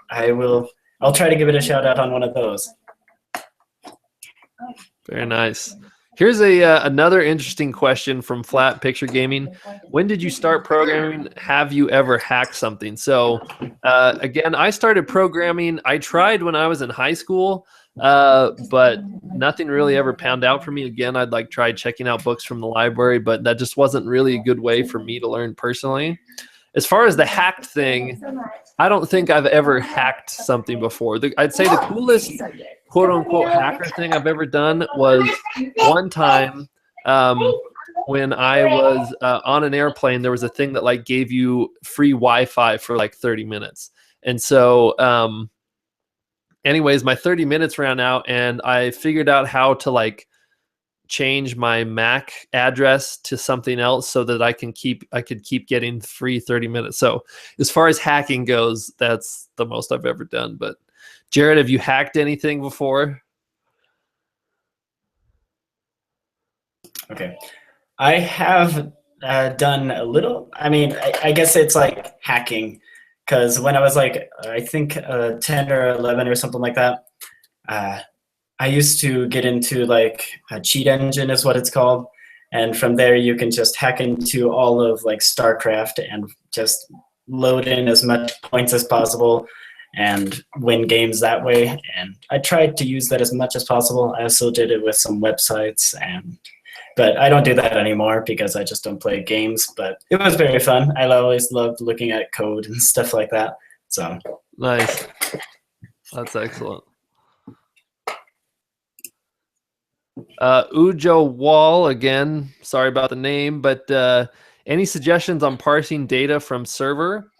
I'll try to give it a shout out on one of those. Very nice. Here's another interesting question from Flat Picture Gaming. When did you start programming? Have you ever hacked something? So again, I started programming. I tried when I was in high school, but nothing really ever panned out for me. Again, I'd like tried checking out books from the library, but that just wasn't really a good way for me to learn personally. As far as the hacked thing, I don't think I've ever hacked something before. I'd say the coolest quote-unquote hacker thing I've ever done was one time when I was on an airplane. There was a thing that like gave you free Wi-Fi for like 30 minutes. And so anyways, my 30 minutes ran out, and I figured out how to like change my Mac address to something else so that I could keep getting free 30 minutes. So as far as hacking goes, that's the most I've ever done. But Jared, have you hacked anything before? Okay. I have done a little. I mean, I guess it's like hacking, because when I was like, I think 10 or 11 or something like that, I used to get into like a cheat engine is what it's called. And from there, you can just hack into all of like StarCraft and just load in as much points as possible and win games that way. And I tried to use that as much as possible. I also did it with some websites, but I don't do that anymore because I just don't play games. But it was very fun. I always loved looking at code and stuff like that. So nice. That's excellent. Ujo Wall, again, sorry about the name, but any suggestions on parsing data from server?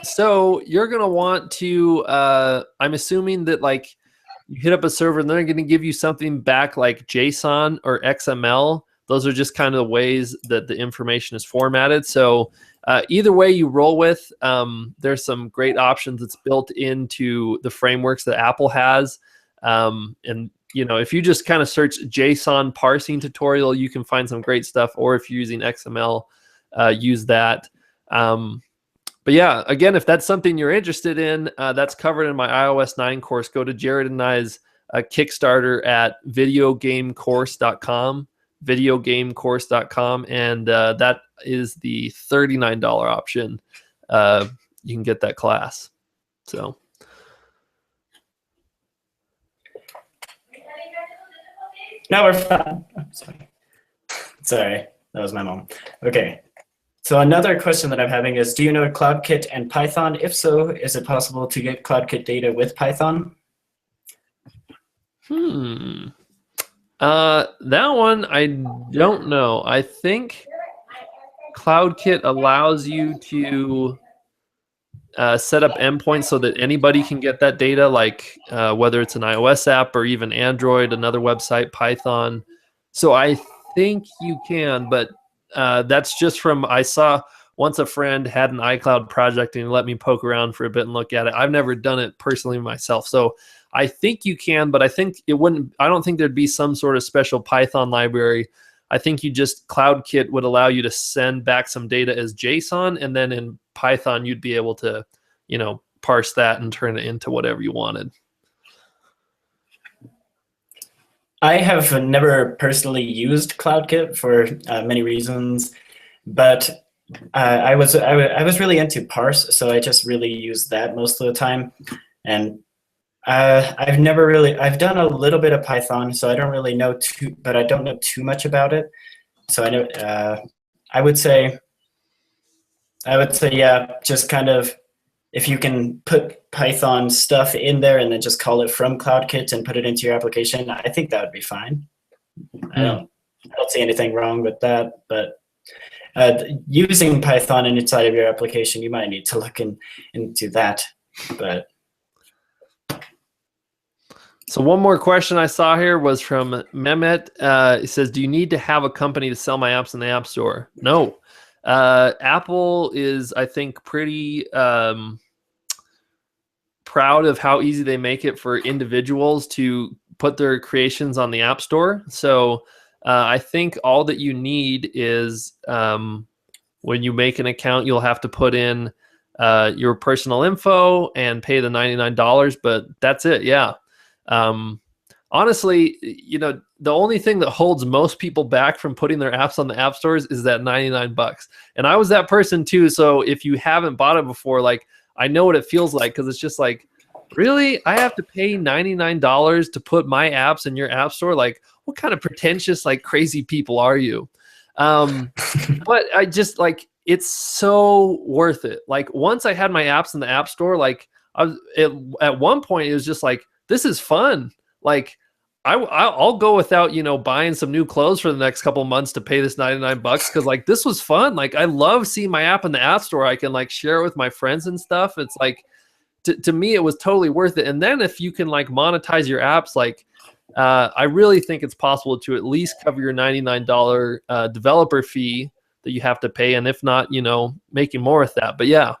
So you're going to want to, I'm assuming that like you hit up a server and they're going to give you something back like JSON or XML. Those are just kind of the ways that the information is formatted. So either way you roll with, there's some great options that's built into the frameworks that Apple has. And you know, if you just kind of search JSON parsing tutorial, you can find some great stuff. Or if you're using XML, use that. But yeah, again, if that's something you're interested in, that's covered in my iOS 9 course. Go to Jared and I's Kickstarter at videogamecourse.com, and that is the $39 option. You can get that class. So. now we're fine. Sorry, that was my mom. Okay. So another question that I'm having is, do you know CloudKit and Python? If so, is it possible to get CloudKit data with Python? That one, I don't know. I think CloudKit allows you to set up endpoints so that anybody can get that data, like whether it's an iOS app or even Android, another website, Python. So I think you can, but that's just from, I saw once a friend had an iCloud project and he let me poke around for a bit and look at it. I've never done it personally myself. So I think you can, but I think it wouldn't, I don't think there'd be some sort of special Python library. I think you just, CloudKit would allow you to send back some data as JSON, and then in Python, you'd be able to, you know, parse that and turn it into whatever you wanted. I have never personally used CloudKit for many reasons, but I was really into parse, so I just really used that most of the time. And I've done a little bit of Python, so I don't really know but I don't know too much about it. So I know, I would say, yeah, just kind of, if you can put Python stuff in there and then just call it from CloudKit and put it into your application, I think that would be fine. I don't see anything wrong with that, but using Python inside of your application, you might need to look into that. But so one more question I saw here was from Mehmet. It says, do you need to have a company to sell my apps in the App Store? No. Apple is, I think, pretty proud of how easy they make it for individuals to put their creations on the App Store. So I think all that you need is when you make an account, you'll have to put in your personal info and pay the $99, but that's it. Yeah. Honestly, you know, the only thing that holds most people back from putting their apps on the app stores is that $99. And I was that person too. So if you haven't bought it before, like, I know what it feels like, because it's just like, really? I have to pay $99 to put my apps in your app store? Like, what kind of pretentious, like, crazy people are you? But I just, like, it's so worth it. Like, once I had my apps in the app store, like, at one point it was just like, this is fun. Like, I'll go without, you know, buying some new clothes for the next couple of months to pay this $99, because like, this was fun. Like, I love seeing my app in the app store. I can like share it with my friends and stuff. It's like, to me, it was totally worth it. And then if you can like monetize your apps, like, I really think it's possible to at least cover your $99 developer fee that you have to pay, and if not, making more with that. But yeah,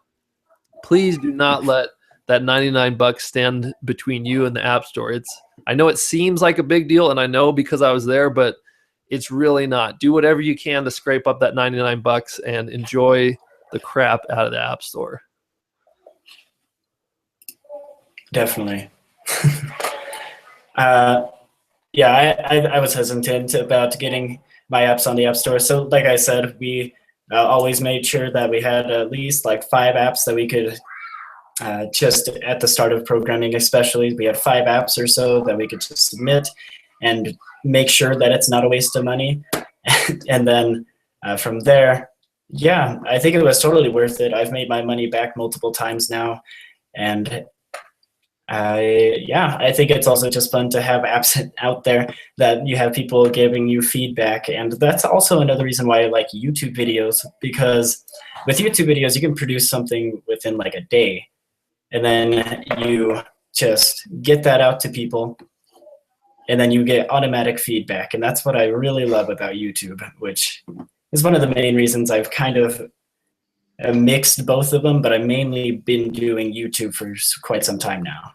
please do not let that $99 stand between you and the App Store. I know it seems like a big deal, and I know because I was there, but it's really not. Do whatever you can to scrape up that $99 and enjoy the crap out of the App Store. Definitely. Yeah, I was hesitant about getting my apps on the App Store. So like I said, we always made sure that we had at least like 5 apps that we could just at the start of programming, especially, we had 5 apps or so that we could just submit and make sure that it's not a waste of money. And then from there, yeah, I think it was totally worth it. I've made my money back multiple times now. And I think it's also just fun to have apps out there that you have people giving you feedback. And that's also another reason why I like YouTube videos, because with YouTube videos, you can produce something within like a day. And then you just get that out to people, and then you get automatic feedback. And that's what I really love about YouTube, which is one of the main reasons I've kind of mixed both of them, but I've mainly been doing YouTube for quite some time now.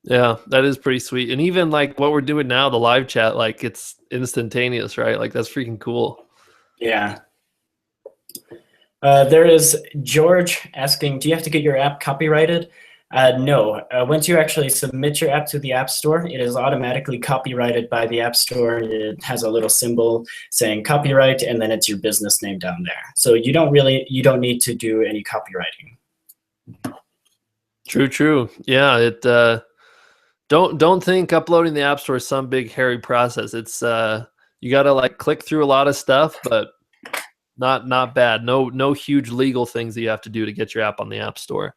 Yeah, that is pretty sweet. And even like what we're doing now, the live chat, like it's instantaneous, right? Like that's freaking cool. Yeah. There is George asking, do you have to get your app copyrighted? No. Once you actually submit your app to the App Store, it is automatically copyrighted by the App Store. It has a little symbol saying copyright, and then it's your business name down there. So you don't need to do any copywriting. True. Yeah, it don't think uploading the App Store is some big hairy process. It's you got to like click through a lot of stuff, but not bad. No huge legal things that you have to do to get your app on the App Store.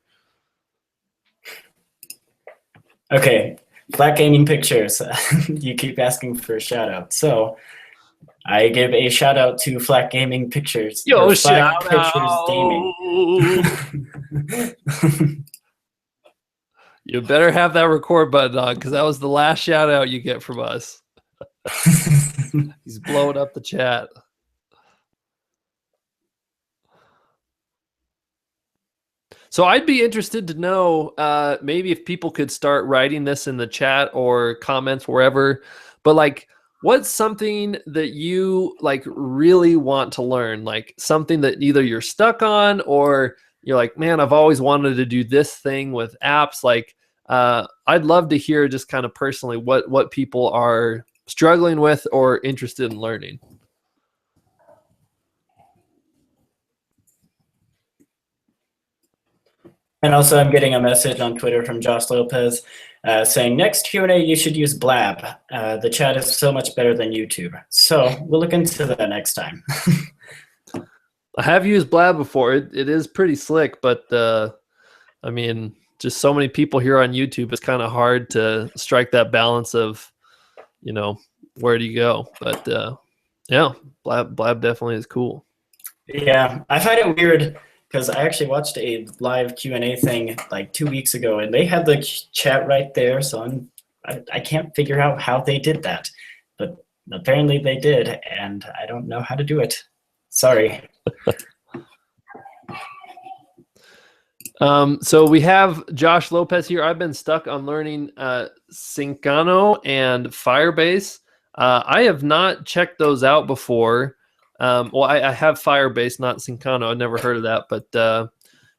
Okay, Flat Gaming Pictures. You keep asking for a shout out. So I give a shout out to Flat Gaming Pictures. Yo, Flat shout Pictures out. Gaming. You better have that record button on, because that was the last shout out you get from us. He's blowing up the chat. So I'd be interested to know maybe if people could start writing this in the chat or comments, wherever. But like, what's something that you like really want to learn? Like something that either you're stuck on, or you're like, man, I've always wanted to do this thing with apps. Like, I'd love to hear just kind of personally what people are struggling with or interested in learning. And also, I'm getting a message on Twitter from Josh Lopez saying, next Q&A, you should use Blab. The chat is so much better than YouTube. So we'll look into that next time. I have used Blab before. It is pretty slick, but I mean, just so many people here on YouTube, it's kind of hard to strike that balance of, where do you go? But yeah, Blab definitely is cool. Yeah, I find it weird, because I actually watched a live Q&A thing like 2 weeks ago, and they had the chat right there. So I can't figure out how they did that, but apparently they did, and I don't know how to do it. Sorry. So we have Josh Lopez here. I've been stuck on learning Syncano and Firebase. I have not checked those out before. Well, I have Firebase, not Syncano. I've never heard of that, but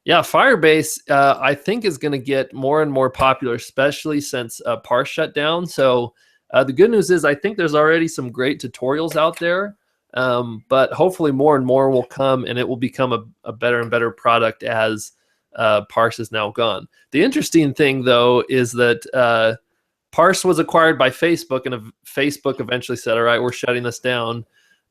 yeah, Firebase I think is going to get more and more popular, especially since Parse shut down. So the good news is I think there's already some great tutorials out there, but hopefully more and more will come, and it will become a better and better product as Parse is now gone. The interesting thing, though, is that Parse was acquired by Facebook, and Facebook eventually said, all right, we're shutting this down.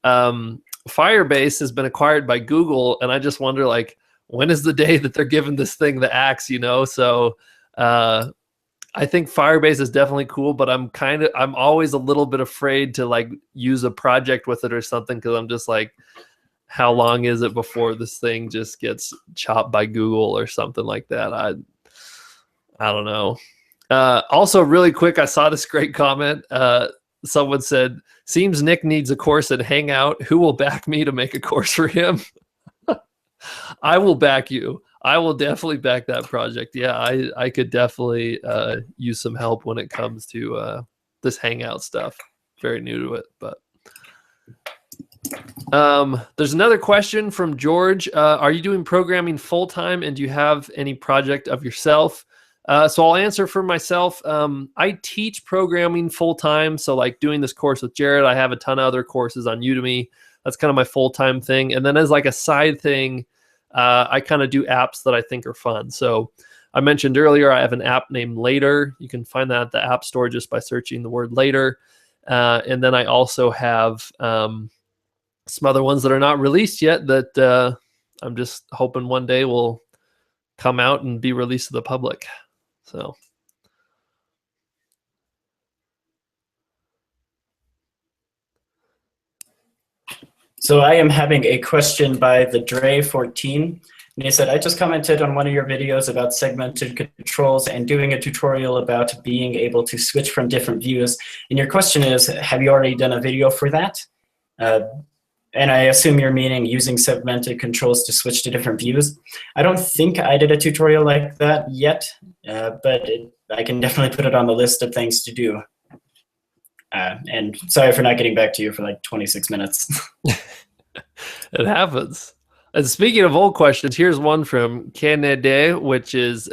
Firebase has been acquired by Google, and I just wonder, like, when is the day that they're giving this thing the axe, So I think Firebase is definitely cool, but I'm always a little bit afraid to like use a project with it or something, because I'm just like, how long is it before this thing just gets chopped by Google or something like that? I don't know. Also, really quick, I saw this great comment. Someone said, "Seems Nick needs a course at Hangout. Who will back me to make a course for him?" I will back you. I will definitely back that project. Yeah, I could definitely use some help when it comes to this Hangout stuff. Very new to it, but there's another question from George. Are you doing programming full time, and do you have any project of yourself? So I'll answer for myself. I teach programming full time. So like doing this course with Jared, I have a ton of other courses on Udemy. That's kind of my full time thing. And then as like a side thing, I kind of do apps that I think are fun. So I mentioned earlier, I have an app named Later. You can find that at the App Store just by searching the word Later. And then I also have some other ones that are not released yet that I'm just hoping one day will come out and be released to the public. So I am having a question by the Dre14. And he said, I just commented on one of your videos about segmented controls and doing a tutorial about being able to switch from different views. And your question is, have you already done a video for that? And I assume you're meaning using segmented controls to switch to different views. I don't think I did a tutorial like that yet, but I can definitely put it on the list of things to do. And sorry for not getting back to you for like 26 minutes. It happens. And speaking of old questions, here's one from Canada, which is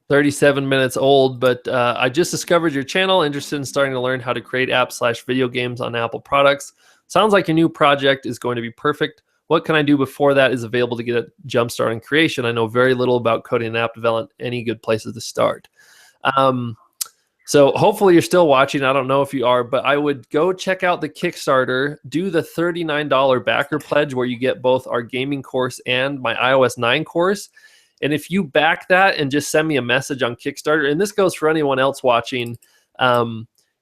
37 minutes old, but I just discovered your channel, interested in starting to learn how to create apps/video games on Apple products. Sounds like your new project is going to be perfect. What can I do before that is available to get a jump start on creation? I know very little about coding and app development. Any good places to start? So hopefully you're still watching. I don't know if you are, but I would go check out the Kickstarter, do the $39 backer pledge where you get both our gaming course and my iOS 9 course. And if you back that and just send me a message on Kickstarter, and this goes for anyone else watching,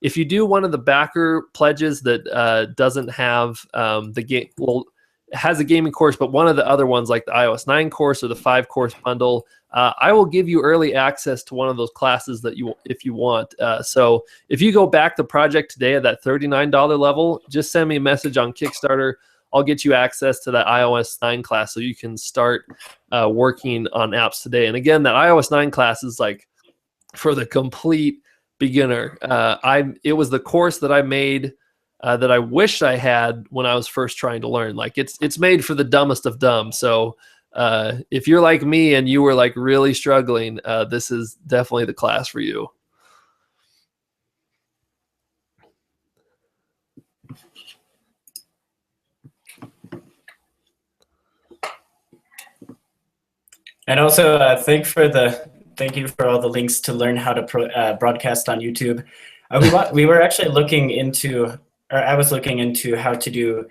if you do one of the backer pledges that doesn't have the game, well, has a gaming course, but one of the other ones like the iOS 9 course or the 5 course bundle, I will give you early access to one of those classes that if you want. So if you go back the project today at that $39 level, just send me a message on Kickstarter. I'll get you access to that iOS 9 class so you can start working on apps today. And again, that iOS 9 class is like for the complete beginner. It was the course that I made that I wished I had when I was first trying to learn. Like it's made for the dumbest of dumb. So if you're like me and you were like really struggling, this is definitely the class for you. And also thank you for all the links to learn how to broadcast on YouTube. We were actually looking into, or I was looking into how to do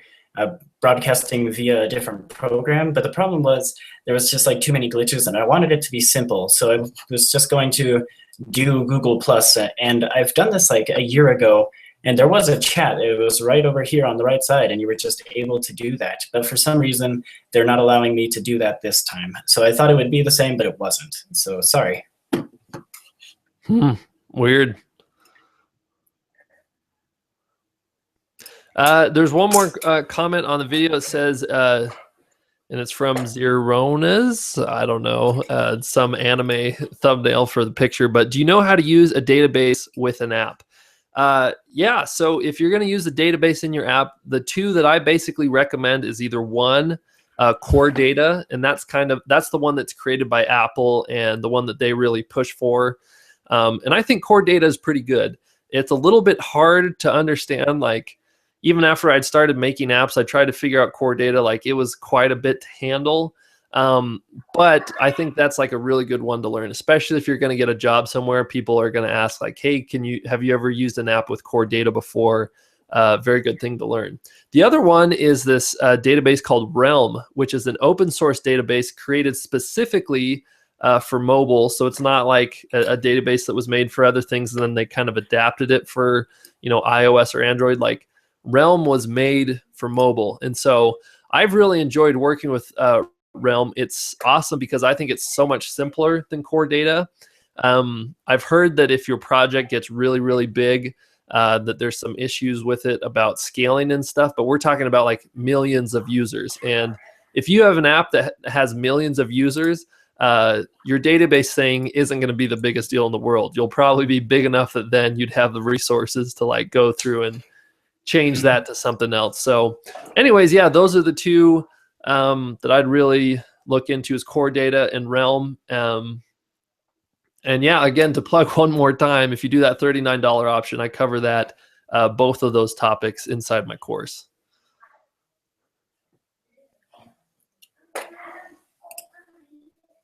broadcasting via a different program, but the problem was there was just like too many glitches, and I wanted it to be simple. So I was just going to do Google Plus, and I've done this like a year ago, and there was a chat. It was right over here on the right side, and you were just able to do that. But for some reason, they're not allowing me to do that this time. So I thought it would be the same, but it wasn't. So sorry. Weird. There's one more comment on the video. It says, and it's from Zeronas. I don't know, some anime thumbnail for the picture, but do you know how to use a database with an app? Yeah, so if you're going to use a database in your app, the two that I basically recommend is either one, Core Data, and that's the one that's created by Apple and the one that they really push for. And I think Core Data is pretty good. It's a little bit hard to understand, like, even after I'd started making apps, I tried to figure out Core Data. Like, it was quite a bit to handle. But I think that's like a really good one to learn, especially if you're going to get a job somewhere. People are going to ask like, hey, have you ever used an app with Core Data before? Very good thing to learn. The other one is this database called Realm, which is an open source database created specifically for mobile. So it's not like a database that was made for other things and then they kind of adapted it for, iOS or Android. Like, Realm was made for mobile. And so I've really enjoyed working with Realm. It's awesome because I think it's so much simpler than Core Data. I've heard that if your project gets really, really big, that there's some issues with it about scaling and stuff, but we're talking about like millions of users. And if you have an app that has millions of users, your database thing isn't going to be the biggest deal in the world. You'll probably be big enough that then you'd have the resources to like go through and change that to something else. So anyways, yeah, those are the two that I'd really look into, is core data and Realm. And yeah, again, to plug one more time, if you do that $39 option, I cover that, both of those topics inside my course.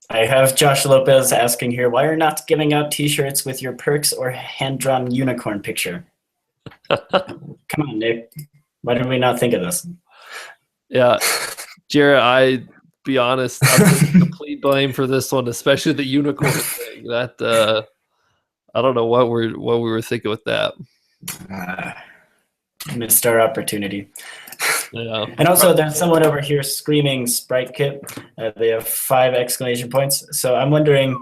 I have Josh Lopez asking here, why are you not giving out t-shirts with your perks or hand-drawn unicorn picture? Come on, Nick. Why did we not think of this? Yeah, Jared, I be honest, I'm taking complete blame for this one, especially the unicorn thing. That I don't know what we were thinking with that. Missed our opportunity. Yeah. And also, there's someone over here screaming Sprite Kit. They have 5 exclamation points. So I'm wondering,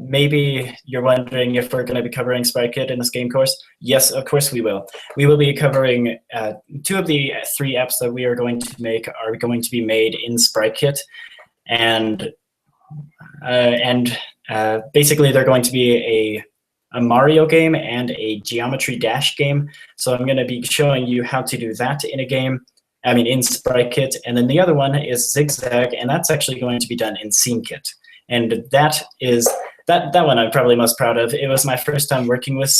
maybe you're wondering if we're going to be covering Sprite Kit in this game course. Yes, of course we will. We will be covering 2 of the 3 apps that we are going to make are going to be made in Sprite Kit. And basically they're going to be a Mario game and a Geometry Dash game. So I'm going to be showing you how to do that in a game, in Sprite Kit. And then the other one is Zigzag, and that's actually going to be done in Scene Kit. And that one I'm probably most proud of. It was my first time working with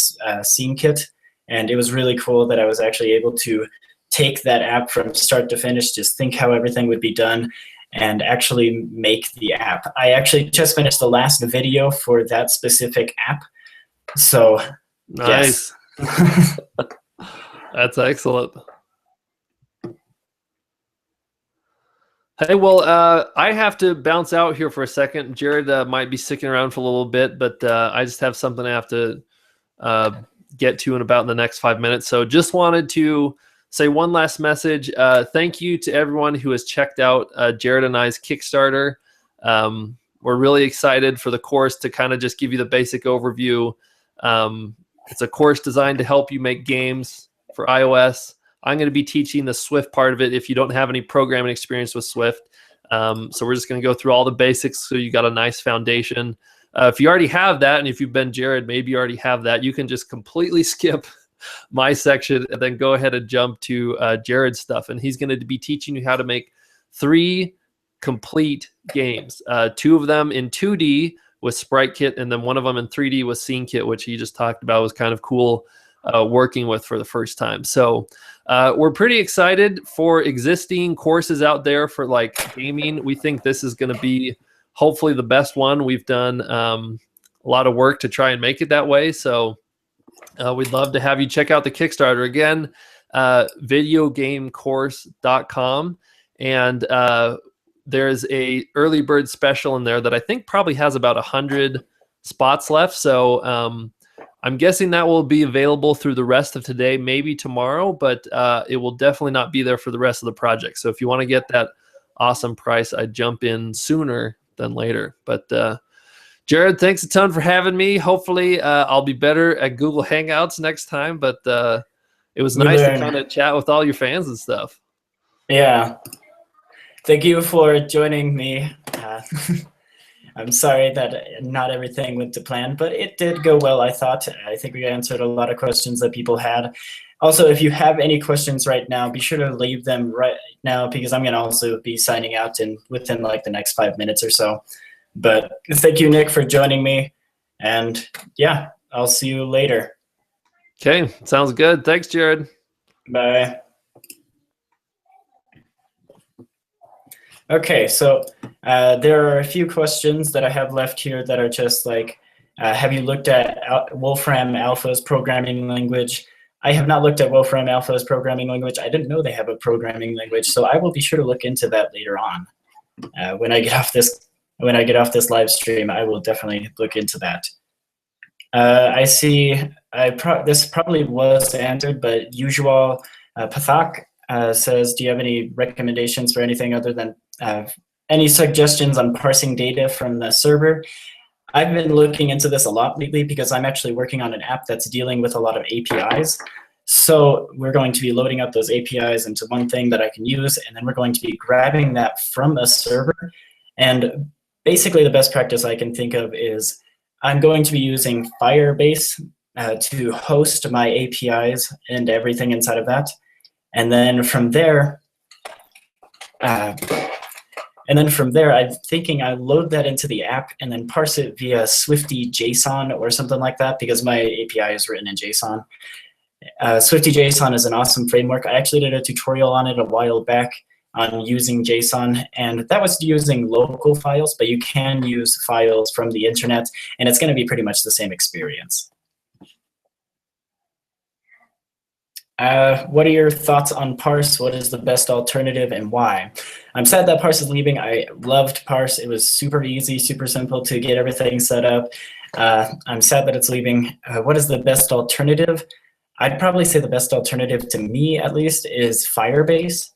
Scene Kit, and it was really cool that I was actually able to take that app from start to finish, just think how everything would be done, and actually make the app. I actually just finished the last video for that specific app. So, nice. Yes. That's excellent. Hey, well, I have to bounce out here for a second. Jared might be sticking around for a little bit, but I just have something I have to get to in about the next 5 minutes. So just wanted to say one last message. Thank you to everyone who has checked out Jared and I's Kickstarter. We're really excited for the course to kind of just give you the basic overview. It's a course designed to help you make games for iOS. I'm going to be teaching the Swift part of it if you don't have any programming experience with Swift. So we're just going to go through all the basics so you got a nice foundation. If you already have that, and if you've been Jared, maybe you already have that, you can just completely skip my section and then go ahead and jump to Jared's stuff. And he's going to be teaching you how to make 3 complete games, 2 of them in 2D with Sprite Kit, and then 1 of them in 3D with Scene Kit, which he just talked about was kind of cool working with for the first time. So we're pretty excited for existing courses out there for like gaming. We think this is going to be hopefully the best one. We've done a lot of work to try and make it that way. So we'd love to have you check out the Kickstarter. Again, videogamecourse.com. And there's a early bird special in there that I think probably has about 100 spots left. So I'm guessing that will be available through the rest of today, maybe tomorrow, but it will definitely not be there for the rest of the project. So if you want to get that awesome price, I'd jump in sooner than later. But Jared, thanks a ton for having me. Hopefully I'll be better at Google Hangouts next time, but it was nice to kind of chat with all your fans and stuff. Yeah. Thank you for joining me. I'm sorry that not everything went to plan, but it did go well, I thought. I think we answered a lot of questions that people had. Also, if you have any questions right now, be sure to leave them right now, because I'm going to also be signing out within like the next 5 minutes or so. But thank you, Nick, for joining me. And yeah, I'll see you later. Okay, sounds good. Thanks, Jared. Bye. Okay, so there are a few questions that I have left here that are just like, have you looked at Wolfram Alpha's programming language? I have not looked at Wolfram Alpha's programming language. I didn't know they have a programming language, so I will be sure to look into that later on. When I get off this live stream, I will definitely look into that. I see. This probably was answered, but usual Pathak says, do you have any recommendations for anything other than any suggestions on parsing data from the server? I've been looking into this a lot lately because I'm actually working on an app that's dealing with a lot of APIs. So we're going to be loading up those APIs into one thing that I can use, and then we're going to be grabbing that from a server. And basically the best practice I can think of is I'm going to be using Firebase to host my APIs and everything inside of that. And then from there, I'm thinking I load that into the app and then parse it via Swifty JSON or something like that, because my API is written in JSON. Swifty JSON is an awesome framework. I actually did a tutorial on it a while back on using JSON, and that was using local files, but you can use files from the internet, and it's going to be pretty much the same experience. What are your thoughts on Parse? What is the best alternative and why? I'm sad that Parse is leaving. I loved Parse. It was super easy, super simple to get everything set up. I'm sad that it's leaving. What is the best alternative? I'd probably say the best alternative, to me at least, is Firebase.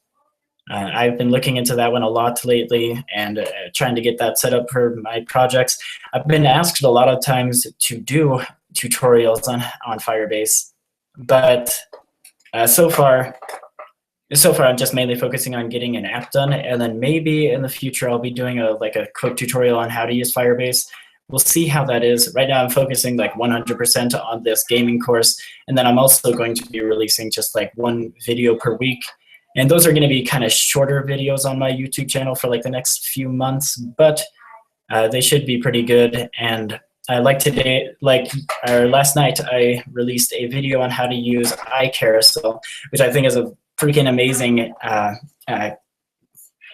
I've been looking into that one a lot lately and trying to get that set up for my projects. I've been asked a lot of times to do tutorials on Firebase, but so far I'm just mainly focusing on getting an app done, and then maybe in the future I'll be doing a quick tutorial on how to use Firebase. We'll see how that is. Right now I'm focusing like 100% on this gaming course, and then I'm also going to be releasing just like one video per week. And those are going to be kind of shorter videos on my YouTube channel for like the next few months, but they should be pretty good. And last night I released a video on how to use iCarousel, which I think is a freaking amazing,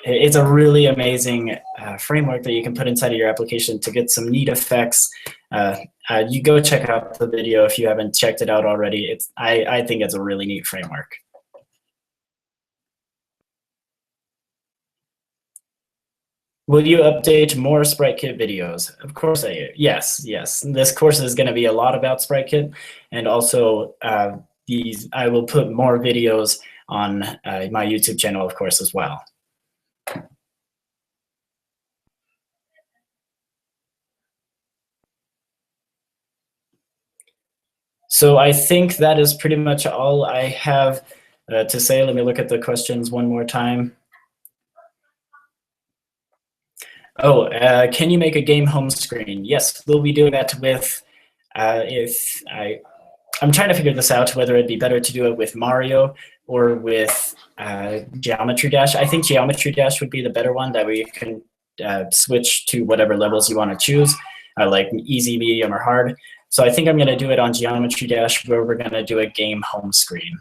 it's a really amazing framework that you can put inside of your application to get some neat effects. You go check out the video if you haven't checked it out already. I think it's a really neat framework. Will you update more Sprite Kit videos? Of course I do. Yes. This course is going to be a lot about Sprite Kit, and also I will put more videos on my YouTube channel, of course, as well. So I think that is pretty much all I have to say. Let me look at the questions one more time. Oh, can you make a game home screen? Yes, we'll be doing that with, I'm trying to figure this out, whether it'd be better to do it with Mario or with Geometry Dash. I think Geometry Dash would be the better one, that way you can switch to whatever levels you want to choose, like easy, medium, or hard. So I think I'm going to do it on Geometry Dash, where we're going to do a game home screen.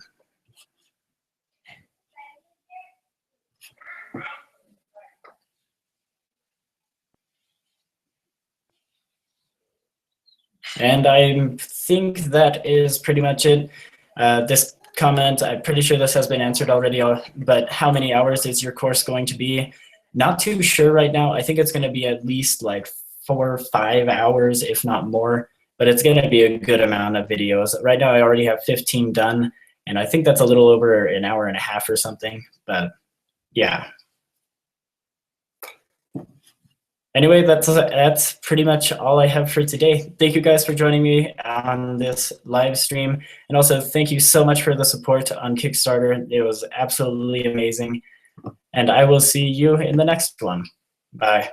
And I think that is pretty much it. This comment, I'm pretty sure this has been answered already, but how many hours is your course going to be? Not too sure right now. I think it's going to be at least like 4 or 5 hours, if not more, but it's going to be a good amount of videos. Right now I already have 15 done, and I think that's a little over an hour and a half or something, but yeah. Anyway, that's pretty much all I have for today. Thank you guys for joining me on this live stream. And also thank you so much for the support on Kickstarter. It was absolutely amazing. And I will see you in the next one. Bye.